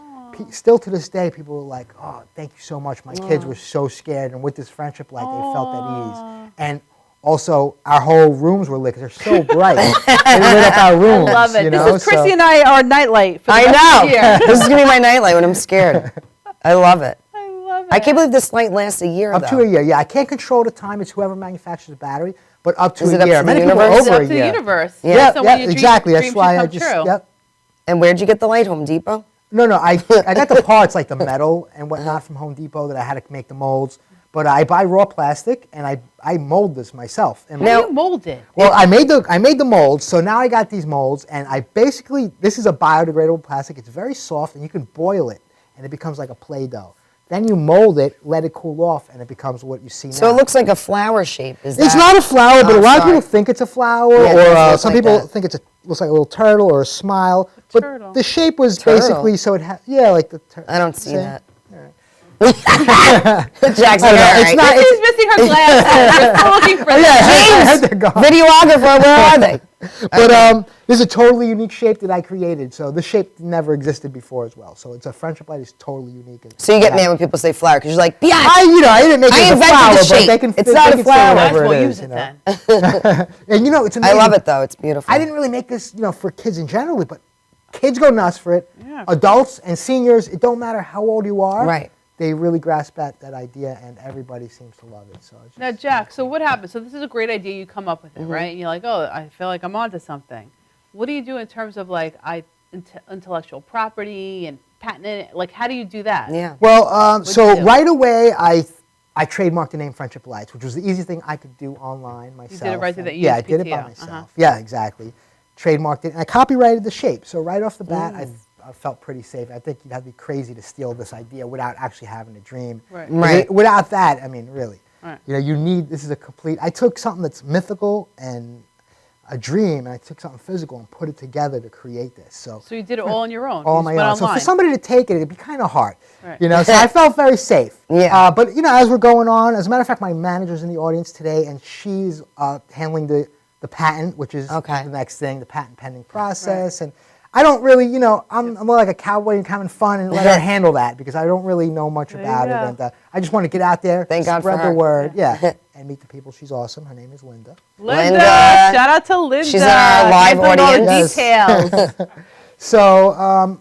still to this day, people were like, oh, thank you so much. My kids were so scared. And with this friendship light, they felt at ease. And also, our whole rooms were lit because they're so bright. They lit up our rooms. I love it. You This know? is Chrissy and I, our nightlight for the I rest of the know. year. This is going to be my nightlight when I'm scared. I love it. I love it. I can't believe this light lasts a year, Up though. to a year, yeah. I can't control the time. It's whoever manufactures the battery. But up to Is it a up year. to the Many people universe? are It's over up a to the year. universe. Yeah. So when your Exactly. dreams That's why I come just. true. Yep. And where'd you get the light? Home Depot? No, I got the parts like the metal and whatnot from Home Depot that I had to make the molds. But I buy raw plastic and I mold this myself. And How do you mold it? well, I made the molds, so now I got these molds, and this is a biodegradable plastic. It's very soft, and you can boil it, and it becomes like a Play-Doh. Then you mold it, let it cool off, and it becomes what you see now. So it looks like a flower shape. Is It's that? not a flower, but Oh, a lot of sorry. people think it's a flower, Yeah, it does or look some like people that. think looks like a little turtle or a smile. turtle. But the shape was Turtle. basically so it had like the turtle. I don't see that. Jackson, Jackson, all right. it's not. She's missing her glasses. We're still looking for them. James, videographer, where are they? But this is a totally unique shape that I created. So this shape never existed before as well. So it's a friendship light is totally unique. So you get mad when people say flower because you're like, yeah. I didn't make it as a invented flower, the but shape. they can. It's they not can a say flower. Might as whatever well it use is, it you know? then. And it's I amazing. love it though. It's beautiful. I didn't really make this, for kids in general, but kids go nuts for it. Yeah. Adults and seniors, it don't matter how old you are. Right. They really grasp that idea, and everybody seems to love it. So it's Now, just, Jack, so what happened? So this is a great idea. You come up with it, right? And you're like, oh, I feel like I'm onto something. What do you do in terms of like intellectual property and patenting it? Like, how do you do that? Yeah. well, so you do? right away, I trademarked the name Friendship Lights, which was the easiest thing I could do online myself. did it right through And- that Yeah, I did it by USPTO. myself. Yeah, exactly. Trademarked it, and I copyrighted the shape. So right off the bat, I felt pretty safe. I think you'd have to be crazy to steal this idea without actually having a dream. Right. 'Cause Right. without that, I mean, really. Right. You need, this is a complete, I took something that's mythical and a dream, and I took something physical and put it together to create this. So you did it all on your own. all You on my just went own. So online. for somebody to take it, it'd be kind of hard. Right. You know, so I felt very safe. Yeah. But as we're going on, as a matter of fact, my manager's in the audience today, and she's handling the patent, which is the next thing, the patent pending process. Right. And I don't really, I'm more like a cowboy and having fun and let her handle that because I don't really know much about it. And I just want to get out there, Thank God spread for her. the word, and meet the people. She's awesome. Her name is Linda. Linda, shout out to Linda. She's in our live Handling audience. all the details. So,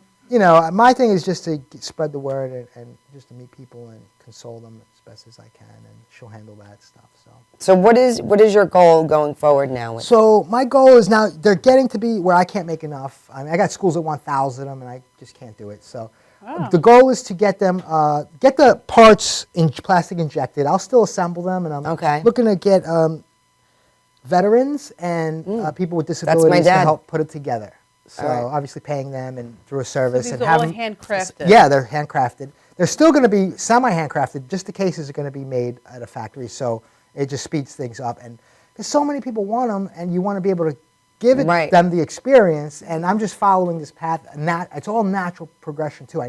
my thing is just to spread the word and just to meet people and console them as best as I can, and she'll handle that stuff. So what is your goal going forward now? So my goal is now they're getting to be where I can't make enough. I mean, I got schools that want 1,000 of them, and I just can't do it. So the goal is to get them, get the parts in plastic injected. I'll still assemble them, and I'm looking to get veterans and people with disabilities to help put it together. So obviously paying them and through a service. So and these are all handcrafted. Yeah, they're handcrafted. They're still going to be semi-handcrafted. Just the cases are going to be made at a factory, so it just speeds things up. And because so many people want them, and you want to be able to give them the experience. And I'm just following this path. It's all natural progression too.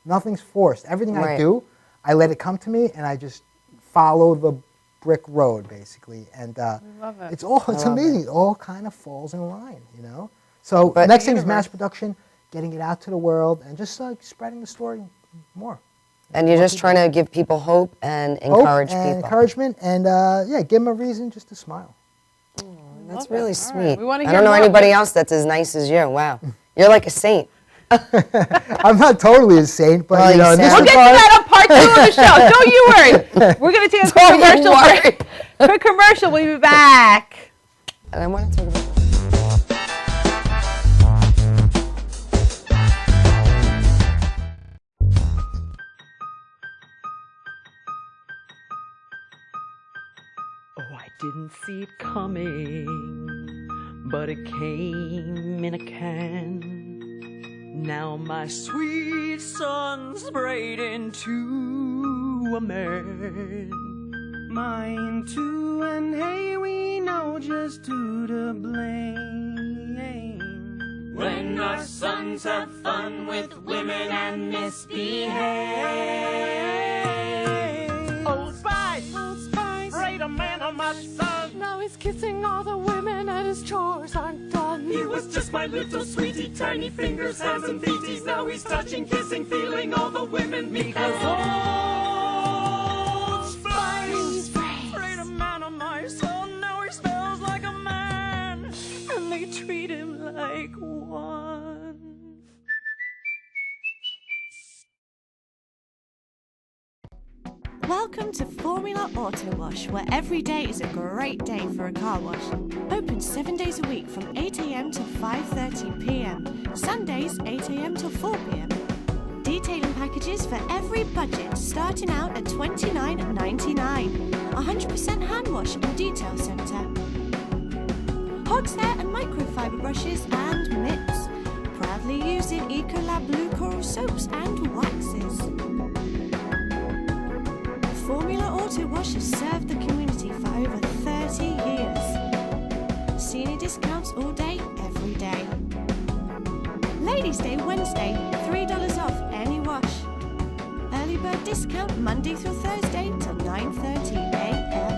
Nothing's forced. Everything I do, I let it come to me, and I just follow the brick road basically. And love it. It's amazing. It all kind of falls in line, So next thing is mass production, getting it out to the world, and just spreading the story more. And you're just trying to give people hope and encourage people. Encouragement, and give them a reason just to smile. That's really sweet. We wanna I hear don't know more. anybody else that's as nice as you. Wow. You're like a saint. I'm not totally a saint, but in this We'll get to that on part 2 of the show. Don't you worry. We're going to take a quick commercial break. Quick commercial. We'll be back. And I want to talk about. Oh, I didn't see it coming, but it came in a can. Now my sweet son's sprayed into a man. Mine too, and hey, we know just who to blame. When our sons have fun with women and misbehave. Old Spice, sprayed a man on my son. Now he's kissing all the women and his chores aren't done. He was just my little sweetie, tiny fingers, hands and feeties. Now he's touching, kissing, feeling all the women because Old Spice sprayed a man on my son. Now he smells like a man, and they treat him like one. Welcome to Formula Auto Wash, where every day is a great day for a car wash. Open 7 days a week from 8 a.m. till 5:30 p.m. Sundays 8 a.m. till 4 p.m. Detailing packages for every budget, starting out at $29.99. 100% hand wash and detail centre. Hog's hair and microfiber brushes and mitts. Proudly using Ecolab Blue Coral soaps and waxes. Formula Auto Wash has served the community for over 30 years. Senior discounts all day, every day. Ladies' Day Wednesday, $3 off any wash. Early bird discount Monday through Thursday till 9:30 a.m.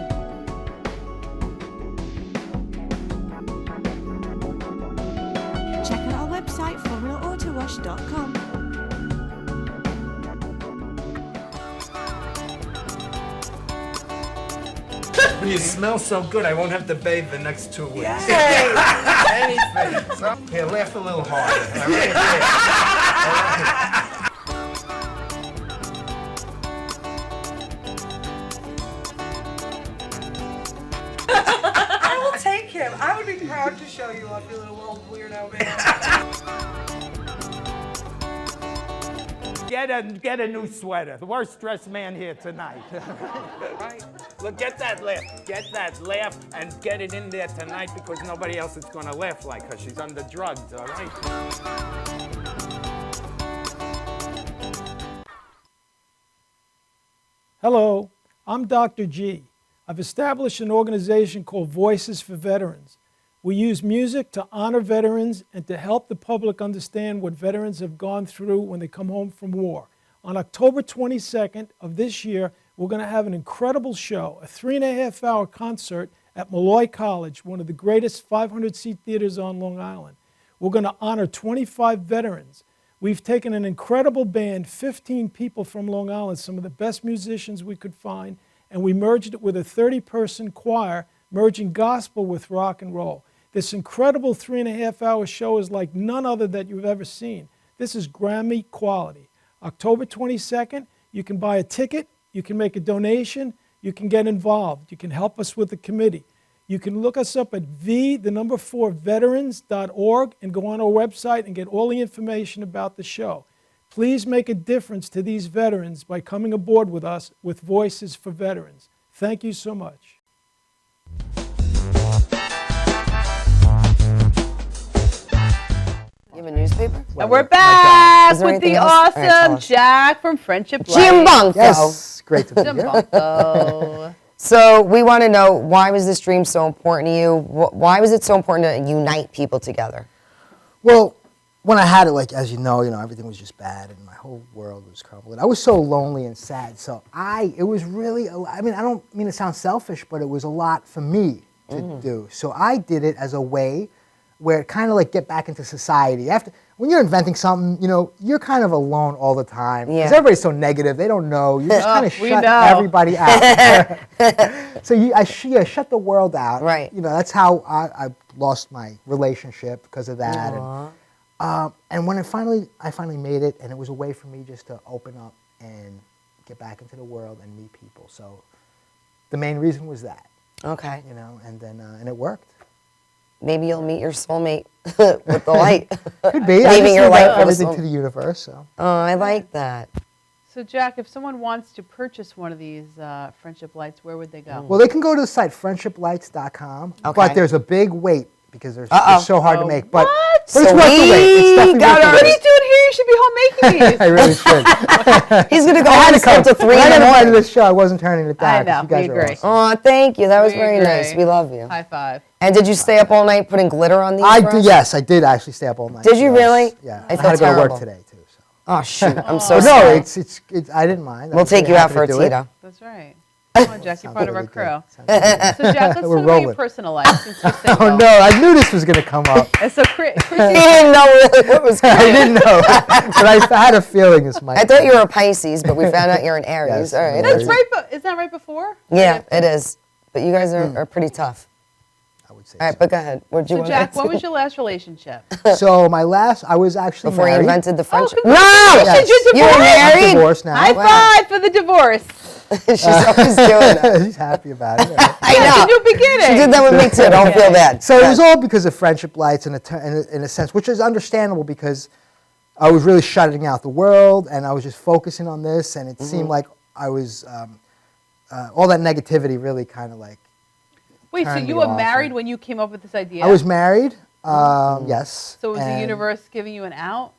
Check out our website, formulaautowash.com. You smell so good, I won't have to bathe the next 2 weeks. Anything. So, here, laugh a little harder. All right? I will take him. I would be proud to show you off, you little old weirdo man. Get a new sweater. The worst dressed man here tonight. Right? Look, get that laugh, and get it in there tonight because nobody else is going to laugh like her. She's under drugs, all right? Hello, I'm Dr. G. I've established an organization called Voices for Veterans. We use music to honor veterans and to help the public understand what veterans have gone through when they come home from war. On October 22nd of this year, we're going to have an incredible show, a 3.5-hour concert at Malloy College, one of the greatest 500-seat theaters on Long Island. We're going to honor 25 veterans. We've taken an incredible band, 15 people from Long Island, some of the best musicians we could find, and we merged it with a 30-person choir, merging gospel with rock and roll. This incredible 3.5-hour show is like none other that you've ever seen. This is Grammy quality. October 22nd, you can buy a ticket, you can make a donation, you can get involved, you can help us with the committee. You can look us up at v4veterans.org and go on our website and get all the information about the show. Please make a difference to these veterans by coming aboard with us with Voices for Veterans. Thank you so much. You have a newspaper? And we're back Is there with the anything else? All right, tell awesome us. Jack from Friendship Life. Jim Bunko. Yes, great to be here. Bunko. So we want to know, why was this dream so important to you? Why was it so important to unite people together? Well, when I had it, like, as you know, everything was just bad and my whole world was crumbling. I was so lonely and sad. So it was really, I don't mean to sound selfish, but it was a lot for me to do. So I did it as a way where it kind of like get back into society. When you're inventing something, you're kind of alone all the time. Because everybody's so negative, they don't know. You just kind of shut everybody out. So I shut the world out. Right. That's how I lost my relationship because of that. And when I finally made it, and it was a way for me just to open up and get back into the world and meet people. So the main reason was that. Okay. And then and it worked. Maybe you'll meet your soulmate with the light. Could be. Leaving your light for everything to the universe. So. Oh, I like that. So Jack, if someone wants to purchase one of these friendship lights, where would they go? Well, they can go to the site friendshiplights.com, but there's a big wait because they're so hard to make. But it's worth the wait. It's definitely worth the wait. What are you doing here? You should be home making these. I really should. He's going to go home until 3 in the morning. This show, I wasn't turning it down. I know, You guys we are agree. awesome. Oh, thank you. That was We very agree. nice. We love you. High five. And did you stay up all night putting glitter on these? Yes, I did actually stay up all night. Did you really? Yeah. I I felt had to go to terrible. work today too. So. Oh shoot! I'm so No, sorry. it's I didn't mind. We'll take you out for a Tito. That's right. Come on, Jack. You're part of our crew. So Jack, let's talk about rolling. your personal life. Since you're single. Oh no! I knew this was going to come up. And so Chrissy, He didn't know really what was going on. I didn't know, but I had a feeling this might. I thought you were a Pisces, but we found out you're an Aries. Yes, All right. that's right. Is that right before? Yeah, it is. But you guys are pretty tough. I would say. All right, but go ahead. What do you So want Jack, to when was your last relationship? So my last, I was actually Before you married. invented the friendship. congratulations, no! you're You were divorced. I'm married? divorced now. High five for the divorce. She's always doing that. She's happy about it. I It's a know. new beginning. She did that with me too. Don't feel bad. So it was all because of friendship lights in a sense, which is understandable because I was really shutting out the world and I was just focusing on this, and it seemed like I was all that negativity really kind of like. Wait, so turned you me were off married and- when you came up with this idea? I was married. Yes. So was the and universe giving you an out?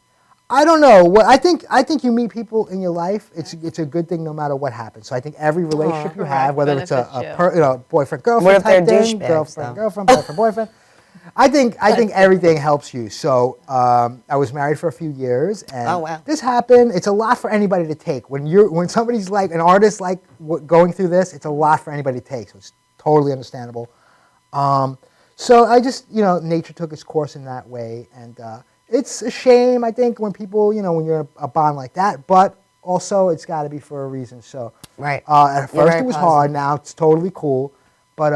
I don't know. What I think you meet people in your life. It's a good thing no matter what happens. So I think every relationship you have, whether it's Benefits a boyfriend girlfriend What if they're type thing, douchebags, girlfriend though? girlfriend, boyfriend boyfriend. I think everything helps you. So I was married for a few years, and Oh, wow. this happened. It's a lot for anybody to take. When somebody's like an artist like going through this, it's a lot for anybody to take. So it's totally understandable. So I just nature took its course in that way, and it's a shame I think when people when you're in a bond like that, but also it's got to be for a reason. So Right. At You're first very it was positive. hard. Now it's totally cool. But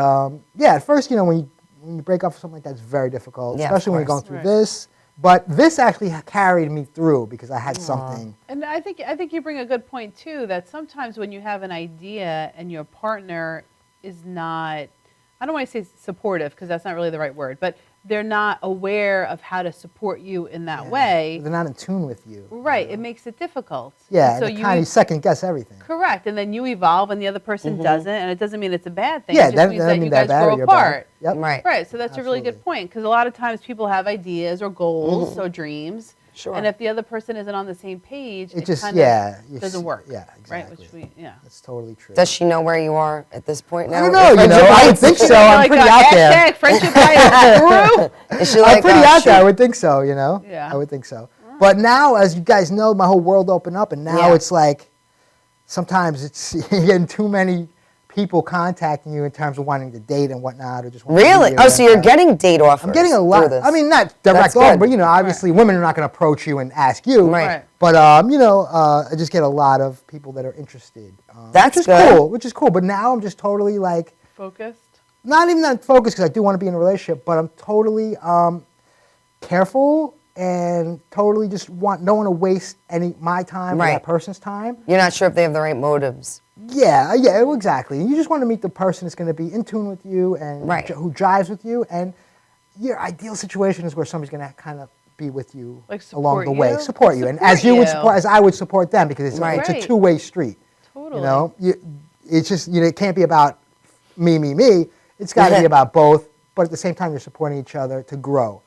yeah, at first, when you break up for something like that, it's very difficult, Yeah, of especially when you're going course. through Right. this. But this actually carried me through because I had something. And I think you bring a good point too, that sometimes when you have an idea and your partner is not, I don't want to say supportive because that's not really the right word, but they're not aware of how to support you in that way. They're not in tune with you. Right, it makes it difficult. Yeah, so and they kind of second guess everything. correct, and then you evolve and the other person doesn't, and it doesn't mean it's a bad thing. Yeah, it just that means doesn't that mean you they're guys bad or grow you're bad. apart. Yep. Right. Right, so that's a really good point because a lot of times people have ideas or goals or dreams, Sure. And if the other person isn't on the same page, it just kind of doesn't work. Yeah, exactly. Right? That's totally true. Does she know where you are at this point now? I don't know. I would think so. I'm pretty out there. Friendship guru. Is she like, I'm pretty out there. I would think so. I would think so. But now, as you guys know, my whole world opened up, and now it's like sometimes it's you're getting too many people contacting you in terms of wanting to date and whatnot, or just really. Oh, so you're getting date offers. I'm getting a lot. I mean, not direct offer, but obviously, women are not going to approach you and ask you. Right. But I just get a lot of people that are interested. That's which is good. cool. Which is cool. But now I'm just totally like focused. Not even that focused because I do want to be in a relationship, but I'm totally careful and totally just don't want to waste my time or that person's time. You're not sure if they have the right motives. Yeah, exactly. You just want to meet the person that's going to be in tune with you and who drives with you. And your ideal situation is where somebody's going to kind of be with you along the way, support you, and as I would support them, because it's a two-way street. Totally. It's just it can't be about me. It's got to be about both, but at the same time you're supporting each other to grow,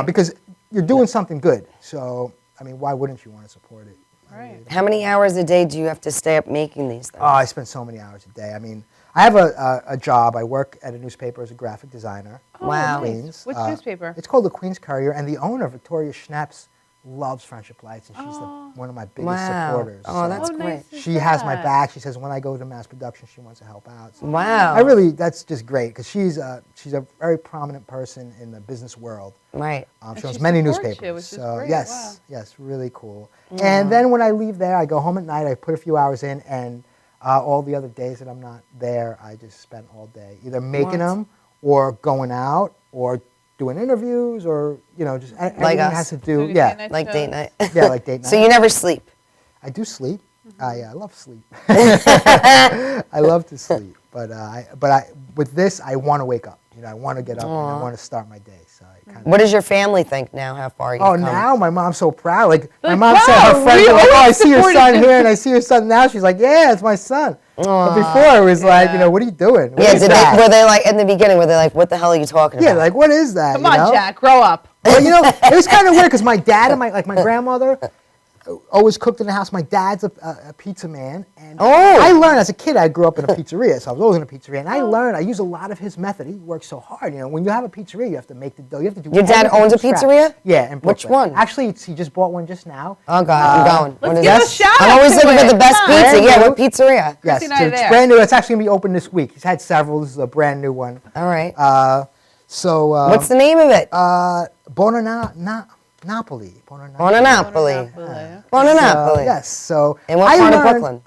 because you're doing something good. So I mean, why wouldn't you want to support it? Right. How many hours a day do you have to stay up making these things? Oh, I spend so many hours a day. I mean, I have a job. I work at a newspaper as a graphic designer. Wow. In Queens. Which newspaper? It's called the Queens Courier, and the owner, Victoria Schnaps, loves Friendship Lights, and she's one of my biggest supporters. Oh, that's great. She has my back. She says when I go to mass production, she wants to help out. So wow. That's just great, because she's a very prominent person in the business world. Right. She owns many newspapers. You, which is great. Yes, really cool. And then when I leave there, I go home at night, I put a few hours in, and all the other days that I'm not there, I just spend all day either making them or going out or doing interviews, or just everything has to do. Like date night. Like date night. So you never sleep. I do sleep. I love sleep. I love to sleep, but with this, I want to wake up. I want to get up and I want to start my day. So what does your family think now? How far you've come? Now my mom's so proud. Like my mom said, her friends were like, "Oh, I see your son here, and I see your son now." She's like, "Yeah, it's my son." But before it was like, what are you doing? Were they like in the beginning? Were they like, "What the hell are you talking about?" Yeah, like what is that? Come on, Jack, grow up. Well, it was kind of weird because my dad and my grandmother always cooked in the house. My dad's a pizza man, and I learned as a kid. I grew up in a pizzeria, so I was always in a pizzeria, and I learned. I use a lot of his method. He works so hard. When you have a pizzeria, you have to make the dough. You have to do. Your dad owns a pizzeria? Yeah, in Brooklyn. Which one? Actually, he just bought one just now. Oh God, I'm going. Let's give a shout out. I'm always looking for the best pizza. Yeah, what pizzeria? Yes, it's brand new. It's actually gonna be open this week. He's had several. This is a brand new one. All right. What's the name of it? Napoli. Bonanapoli. Yes. So in what part of Brooklyn?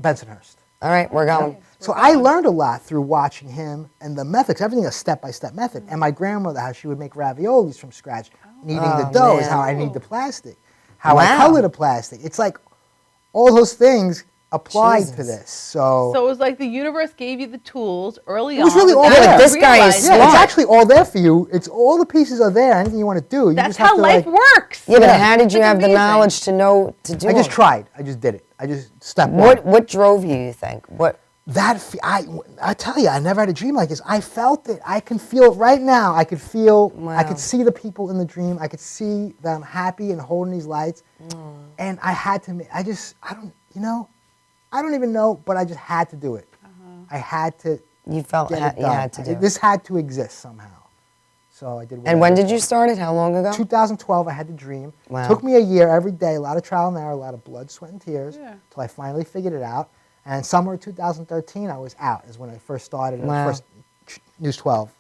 Bensonhurst. All right, we're going. So I learned a lot through watching him and the methods. Everything a step-by-step method. And my grandmother, how she would make raviolis from scratch. Kneading the dough is how I knead the plastic. How I color the plastic. It's like all those things applied to this. So it was like the universe gave you the tools early on. It was really all there. This guy is smart. It's actually all there for you. It's all the pieces are there. Anything you want to do. That's how life works. Yeah, but how did you have the knowledge to know to do it? I just tried. I just did it. I just stepped What drove you think? What? I tell you, I never had a dream like this. I felt it. I can feel it right now. I could feel, I could see the people in the dream. I could see them happy and holding these lights. And I had to, I don't even know, but I just had to do it. I had to. You felt you had to do it. This had to exist somehow. So I did. And when did you start it? How long ago? 2012. I had the dream. Wow. Took me a year, every day, a lot of trial and error, a lot of blood, sweat, and tears, till I finally figured it out. And summer of 2013, I was out. Is when I first started. Wow. First News 12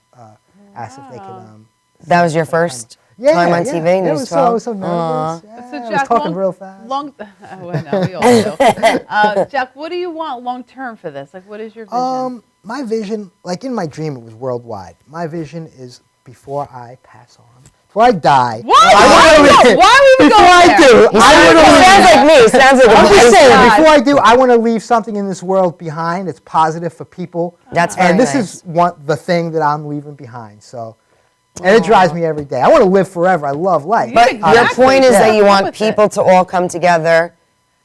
asked if they could. That was your first time on TV, News 12? I was so nervous. So I Jack, was talking real fast. I know, we all do. Jack, what do you want long term for this? Like, what is your vision? My vision, like in my dream, it was worldwide. My vision is before I pass on, before I die. What? Why would we go there? Sounds like me. Sounds like I'm just saying, before I do, I want to leave something in this world behind that's positive for people. That's very And this nice. is the thing that I'm leaving behind. So, and it drives me every day. I want to live forever. I love life. But your point is that you want people to all come together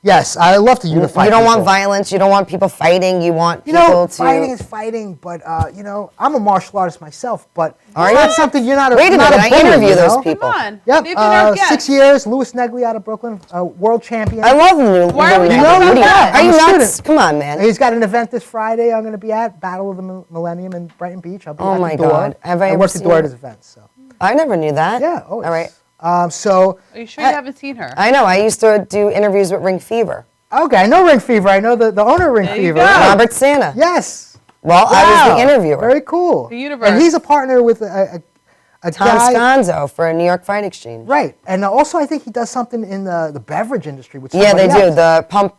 Yes, I love to unify. You don't want people. violence. You don't want people fighting. You want You people know, to. fighting is fighting, but you know, I'm a martial artist myself. But Are it's you? not something you're not. Wait a not minute, I bully, interview you those know? people. Come on. Yep, They've been our guests. 6 years. Louis Negley out of Brooklyn, world champion. I love Lou. Why are we Lou talking Negley. about What that? Are you I'm a nuts? student. Come on, man. He's got an event this Friday. I'm going to be at Battle of the Millennium in Brighton Beach. I'll be Oh at my the door. God. Have I ever worked the seen door at it? his events. So I never knew that. yeah, always. All right. So Are you sure you haven't seen her? I know. I used to do interviews with Ring Fever. okay, I know Ring Fever. I know the owner of Ring There you Fever. go. Robert Santa. Yes. Well, I was Wow. the interviewer. Very cool. The universe. And he's a partner with a Tom guy. Sconzo for a New York Fight Exchange. Right, and also I think he does something in the beverage industry with Yeah, they somebody do. else. The Pump.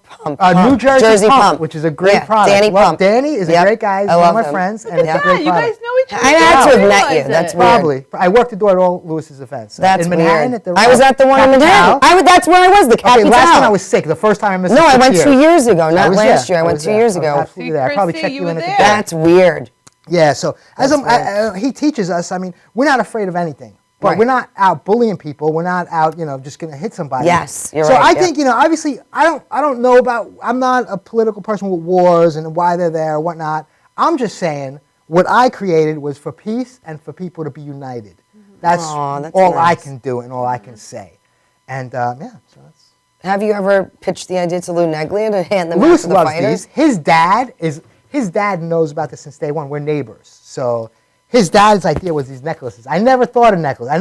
New Jersey Pump, Pump, which is a great Yeah, product. Danny Love Pump. Danny is a Yep. great guy. He's I one love of my him. friends, Look and at it's a that. great You product. guys know each other. I had to I have didn't met you. realize That's it. weird. Probably. I worked the door at all Lewis's events. That's in Manhattan weird. at the I was at the one in Manhattan. Capital. That's where I was. The Okay, Capital. last time I was sick. The first time I missed. No, I 6 went years. 2 years ago. Not was last there. year. I went was 2 there. years I was ago. absolutely there. I probably Chrissy, checked you you were in at the there. door. That's weird. Yeah, so as That's he teaches us, I mean, we're not afraid of anything. But Right. we're not out bullying people. We're not out, just going to hit somebody. Yes, you're so right, I yeah. think, obviously, I don't know about. I'm not a political person with wars and why they're there or whatnot. I'm just saying what I created was for peace and for people to be united. That's, Aw, that's all I nice. can do and all I can say. And yeah, so that's. Have you ever pitched the idea to Lou Neglia to hand them out Louis to the loves fighters? these. His dad knows about this since day one. We're neighbors, so his dad's idea was these necklaces. I never thought of necklaces.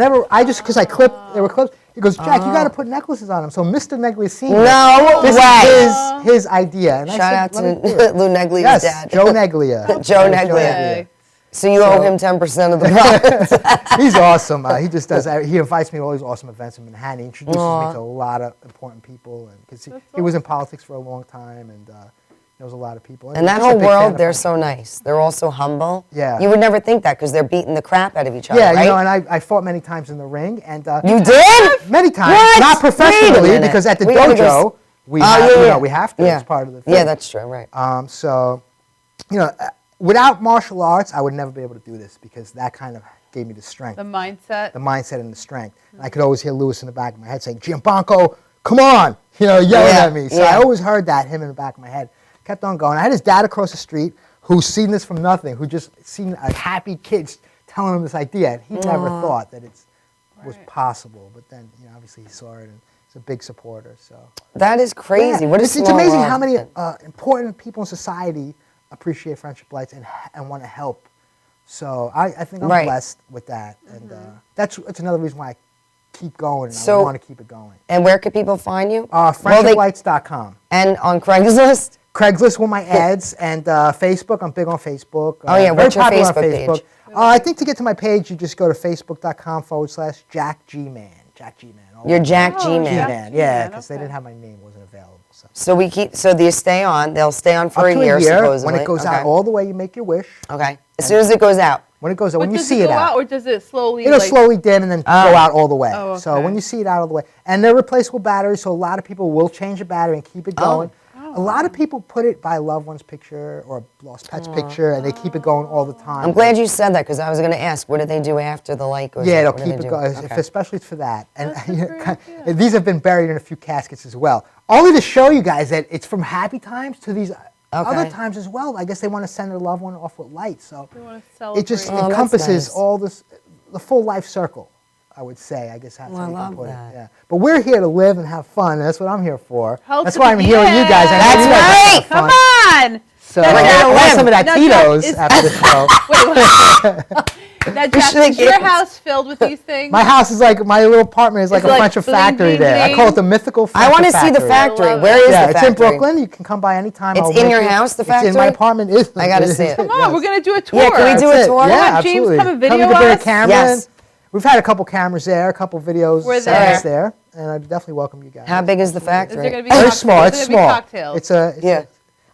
Because I clipped, there were clips. He goes, Jack, you got to put necklaces on them. So Mr. Neglia Sr. No this way. is his idea. And Shout I out said, to "Let me do it." Lou Neglia's Yes, dad. Joe Neglia. Joe Neglia. So you owe him 10% of the profits. He's awesome. He just does. He invites me to all these awesome events in Manhattan. He introduces me to a lot of important people, and because he was in politics for a long time, and knows a lot of people. And that he's just a whole big fan world, of they're fighting. so nice. They're all so humble. Yeah. You would never think that because they're beating the crap out of each other, Yeah, right? and I fought many times in the ring, and You did? many times, What? not Wait a professionally, minute. because at the We gotta dojo go we Oh, have, yeah. we have to. Yeah. It's part of the thing. Yeah, that's true, right. So, without martial arts, I would never be able to do this because that kind of gave me the strength, The mindset. the mindset and the strength. And I could always hear Lewis in the back of my head saying, "Gianbanco, come on!" Yelling Yeah, at me. So yeah. I always heard that him in the back of my head. Kept on going. I had his dad across the street who's seen this from nothing, who just seen a happy kid telling him this idea, and he never thought that it was possible. But then, obviously he saw it, and he's a big supporter. So That is crazy. yeah, What a it's small amazing world. how many important people in society appreciate Friendship Lights and want to help. So I think I'm Right. blessed with that, and that's another reason why I keep going. And So- I want to keep it going. And where could people find you? FriendshipLights.com. And on Craigslist? Craigslist with my ads, and Facebook. I'm big on Facebook. Oh, yeah, very what's your popular on Facebook page? I think to get to my page, you just go to facebook.com/Jack G-Man. Jack G-Man. You're Jack Oh, G-Man. Jack G-Man, yeah, G-Man, because they okay. didn't have my name, wasn't available. So. So do you stay on? They'll stay on for Up a to year, supposedly. when it goes Okay. out all the way, you make your wish. Okay. As soon as it goes out. When it goes out, But when you does see it it go out, or does it slowly? it'll like, slowly dim and then go out all the way. Oh, So okay. when you see it out all the way, and they're replaceable batteries, so a lot of people will change the battery and keep it going. A lot of people put it by a loved one's picture or a lost pet's picture, and they keep it going all the time. I'm glad you said that because I was going to ask, what do they do after the light goes out? Yeah, they'll What do keep they it do? going, Okay. especially for that. And these have been buried in a few caskets as well. Only to show you guys that it's from happy times to these other times as well. I guess they want to send their loved one off with light. So They want to celebrate. it just Oh, that's encompasses nice. all this, the full life circle, I would say. I guess that's Oh, how I you can love put that. it. Yeah. But we're here to live and have fun. And that's what I'm here for. Help That's to why I'm be- here with you guys. I know That's you guys have right. fun. Come on. So Now, we're Jack, gonna have some of that now, Jack, Tito's is- after the show. Now, Jack, is your house filled with these things? My house is like, my little apartment is like It's a like Friendship bling, factory bling, there. I call it the mythical I Friendship want to see the Factory. factory. love Where it. is Yeah, the it's factory? in Brooklyn. You can come by anytime. It's I'll in make your it- house, the It's in my factory? apartment. I gotta see it. Come on, we're going to do a tour. Yeah, can we do a That's it. tour? Yeah, Have James absolutely. come and video to bring a us? camera. Yes. We've had a couple cameras there, a couple videos We're settings there, and I definitely welcome you guys. How big is the Is factory? there going to be Very cocktails? small. Is It's there gonna be small. cocktails? It's a Yeah.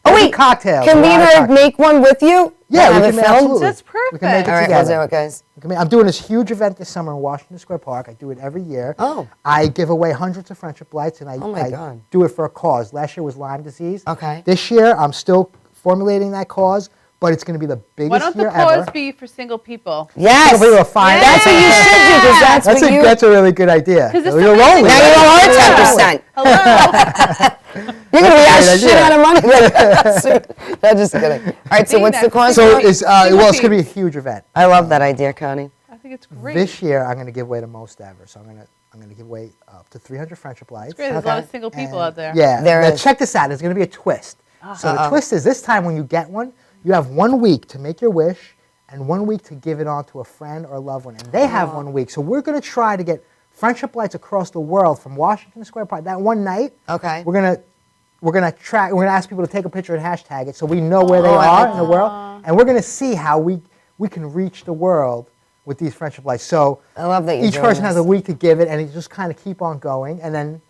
Oh wait, cocktails. Can a me lot and of her cocktails. make one with you? Yeah, we have can it make filmed? absolutely. That's We can make it All right, together. let's do it, guys. I'm doing this huge event this summer in Washington Square Park. I do it every year. Oh. I give away hundreds of Friendship Lights, and Oh, my I God. do it for a cause. Last year was Lyme disease. Okay. This year, I'm still formulating that cause, but it's going to be the biggest Why don't the year cause ever. be for single people? Yes. We will find That's what you should do, because That's a really good idea. 'Cause it's You're amazing. lonely. Now you owe her 10%. Hello. You're going to be out Great shit idea. out of money. No, just kidding. All right, so what's the cause? So it's it's going to be a huge event. I love that idea, Connie. I think it's great. This year, I'm going to give away the most ever. So I'm going to give away up to 300 friendship lights. It's great. There's a lot of single people out there. Yeah. There now is. check this out. There's going to be a twist. So the twist is this time when you get one, you have 1 week to make your wish and 1 week to give it on to a friend or a loved one. And they have 1 week. So we're going to try to get friendship lights across the world from Washington Square Park. That one night, Okay. we're going to ask people to take a picture and hashtag it so we know where they are in the world. And we're going to see how we can reach the world with these friendship lights. So I love that you're each doing person has a this. week to give it, and you just kind of keep on going, and then,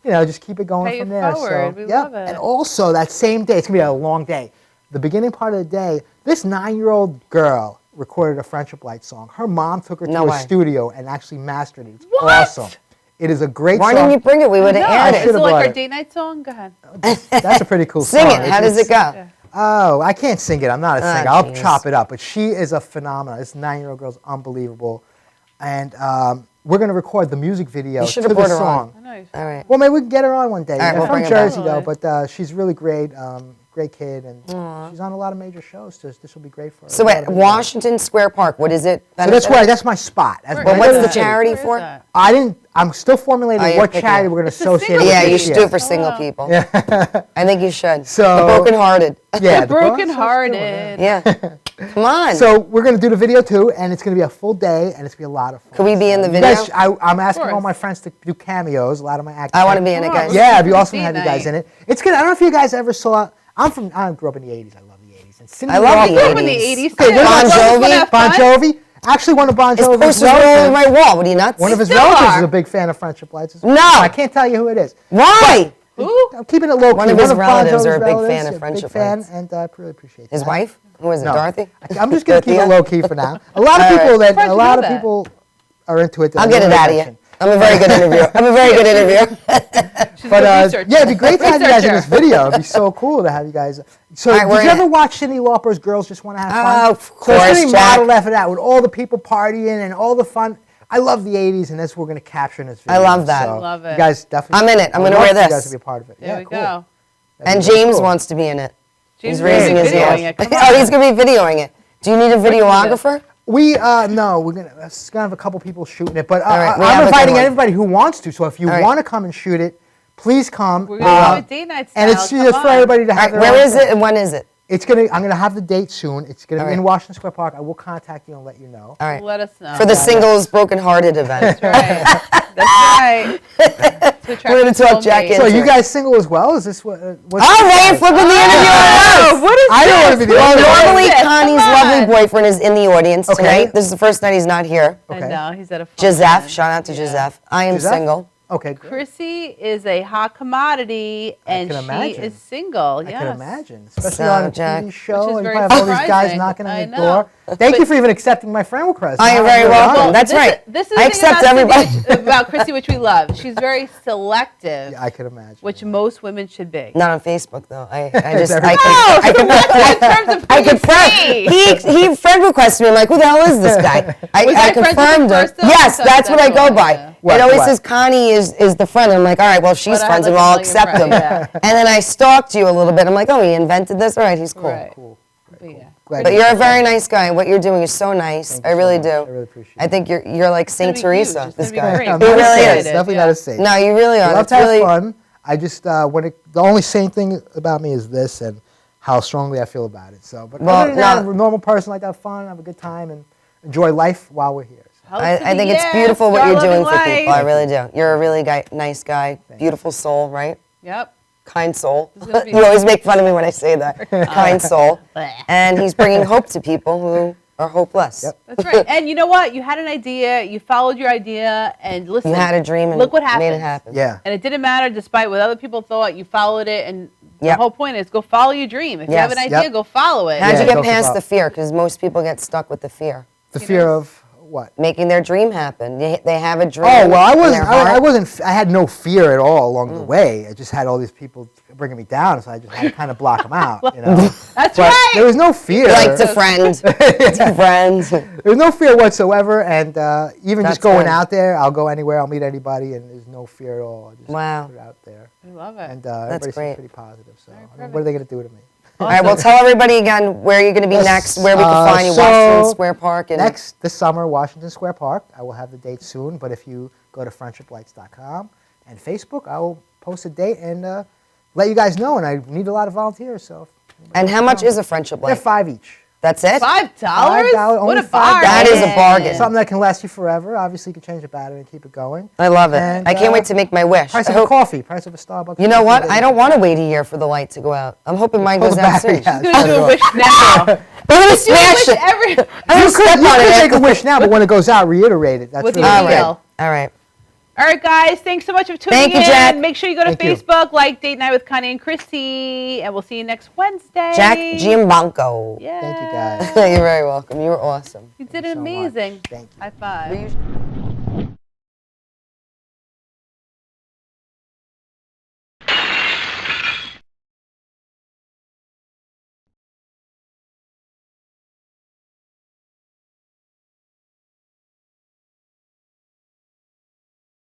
just keep it going Pay from it there. forward. So, We love it. And also that same day, it's gonna be a long day. The beginning part of the day, this 9-year-old girl recorded a friendship light song. Her mom took her to No a way. studio and actually mastered it. It's What? awesome. It is a great Why song. didn't you bring it? We would have No, aired is it. it like brought our it. date night song? Go ahead. That's a pretty cool Sing song. it. How does it go? Oh, I can't sing it. I'm not a Ah, singer. I'll jeez. chop it up. But she is a phenomenon. This 9-year-old girl's unbelievable. And we're going to record the music video You to should the have brought her song. on. Nice. All right. Well, maybe we can get her on one day. All right, we'll from bring her back. Jersey, though, but she's really great. Great kid, and she's on a lot of major shows. So this will be great for her. So wait, Washington Square Park, what is it? So that's my spot. That's But my what's the city. charity Where is for? that? I'm still formulating Oh, you're what picking charity it. we're going to It's the associate single with Yeah, this you should year. do it for single people. I think you should. So- The brokenhearted. Yeah, The broken-hearted. Yeah. Come on. So we're going to do the video too, and it's going to be a full day, and it's going to be a lot of fun. Could we be in the You video? guys, I'm asking course. all my friends to do cameos. A lot of my actors. I want to be in it, guys. Yeah, it'd be It's awesome to date have you guys night. in it. It's good. I don't know if you guys ever saw. I grew up in the '80s. I love the '80s. And Cindy I love Lauper- the Grew up in the 80s. Okay, too. Bon Let's Jovi? have Bon fun. Jovi. Actually, one of Bon His Jovi's poster's all over relatives. my wall. What are you nuts? One of his still relatives are. is a big fan of friendship lights. as well. No. I can't tell you who it is. Why? Ooh. I'm keeping it low key. One of his Bon relatives Jovi's are a big fan relatives, of a friendship big fan, lights. and I really appreciate His that. wife? Who is it, No. Dorothy? I'm just gonna keep it Dorothea? low key for now. A lot of All people right. Hard to know that. are into it. that I'll I get it never out of you. mentioned. I'm a very good interviewer. I'm a very good interviewer. She's But a researcher. yeah, it'd be great to have you guys in Researcher. this video. It'd be so cool to have you guys. So, All right, we're did you in ever it. watch Cyndi Lauper's Girls Just Want to Have Fun? Oh, of So it's course, gonna be Jack. modeled after that with all the people partying and all the fun. I love the '80s, and that's what we're going to capture in this video. I love that. So Love it. You guys definitely. I'm in it. I'm I would gonna wear love for You this. guys to be a part of it. There yeah, we cool. go. That'd And be really James cool. wants to be in it. James He's is gonna raising be his videoing hand. it. Come Oh, on. he's going to be videoing it. Do you need a videographer? We no, we're gonna have a couple people shooting it, but All right, we have I'm a good inviting one. everybody who wants to. So if you All right. want to come and shoot it, please come. We're gonna do it date night style. And it's Come just for on. everybody to All have. right, their where own is thing. it and when is it? I'm gonna have the date soon. It's gonna All be in right. Washington Square Park. I will contact you and let you know. All right. Let us know. For the singles brokenhearted event. That's right. That's right. We're going to talk Jack So into you it. guys single as well? Is this what? What's Oh, now you're flipping the interview on us. What is I don't want to be the Well, only one. normally Come Connie's on. lovely boyfriend is in the audience Okay. tonight. This is the first night he's not here. I Okay. know, he's at a fun Joseph, event. shout out to Joseph. I am Joseph? single. Okay. Good. Chrissy is a hot commodity, and can she imagine. is single. I Yes. can imagine, especially So, on a Jack. TV show. Which is And you very probably have all these guys surprising. knocking on I the know. door. Thank you But- for even accepting my friend request. I am Now very you're welcome. on. That's right. This is I the accept thing about everybody. Cindy, about Chrissy, which we love. She's very selective, Yeah, I can imagine. which most women should be. Not on Facebook though. I just every- I No, can in terms of I who you confirmed. see. He friend requested me. I'm like, who the hell is this guy? I Was I friends with confirmed you her. first, though? Yes, So that's what I go that's by. yeah. What, It always what? says Connie is the friend. I'm like, all right, well she's But I friends, had and like I'll a million accept him. friends, yeah. And then I stalked you a little bit. I'm like, oh, he invented this. All right, he's cool. Right. Cool. But yeah. Glad But you- you're a very nice guy. What you're doing is so nice. Thank I you so really much. do. I really appreciate I think you're like Saint It's gonna be huge. Teresa. It's This gonna be guy. great. I'm He not a really saint. is. Definitely Yeah. not a saint. No, you really I are. love That's to have really fun. I just the only sane thing about me is this and how strongly I feel about it. So, but Well, other than that, no. I'm a normal person like to have fun, have a good time, and enjoy life while we're here. So. I think it's Yes, beautiful what start you're doing loving for people. I life. really do. You're a really nice guy. Beautiful soul, right? Yep. Kind soul. This is gonna be You always make fun of me when I say that. Kind soul. Bleh. And he's bringing hope to people who are hopeless. Yep. That's right. And you know what? You had an idea, you followed your idea, and listen. You had a dream and look what made happened. it happen. Yeah. And it didn't matter, despite what other people thought. You followed it, and the Yep. whole point is go follow your dream. If you Yes. have an idea, Yep. go follow it. How'd Yeah, you go get for past it. the fear? Because most people get stuck with the fear. The fear of What? Making their dream happen. They have a dream. Oh well, I in wasn't. their heart. I wasn't. I had no fear at all along the way. I just had all these people bringing me down, so I just had to kind of block them out. You know. That's But right. there was no fear. Like to friends. To friends. There was no fear whatsoever, and even That's just going good. out there, I'll go anywhere, I'll meet anybody, and there's no fear at all. I just Wow. put it out there, I love it. and everybody great. seems pretty positive. So, I mean, what are they going to do to me? All right, well, tell everybody again where you're going to be next, where we can find you, Washington Square Park. And This summer, Washington Square Park. I will have the date soon, but if you go to friendshiplights.com and Facebook, I will post a date and let you guys know. And I need a lot of volunteers. So. And how much is a friendship They're light? $5 each. That's it? $5? $5, What only a $5. bargain. That is a bargain. Something that can last you forever. Obviously, you can change the battery and keep it going. I love it. And, I can't wait to make my wish. Price I of a hope- coffee, price of a Starbucks. You know coffee what? that I you don't can- want to wait a year for the light to go out. I'm hoping mine Pull goes the out battery soon. out. She's gonna do a wish now. I'm going to smash it. Every, I'm going to step You on could it. make a wish now, but when it goes out, reiterate it. That's with really your All good. right. deal. All right. All right, guys. Thanks so much for tuning Thank you, in. Jack. Make sure you go to Thank you. Facebook, like Date Night with Connie and Chrissy, and we'll see you next Wednesday. Jack Giambanco. Yeah. Thank you, guys. You're very welcome. You were awesome. You did so much. amazing. Thank you. High five.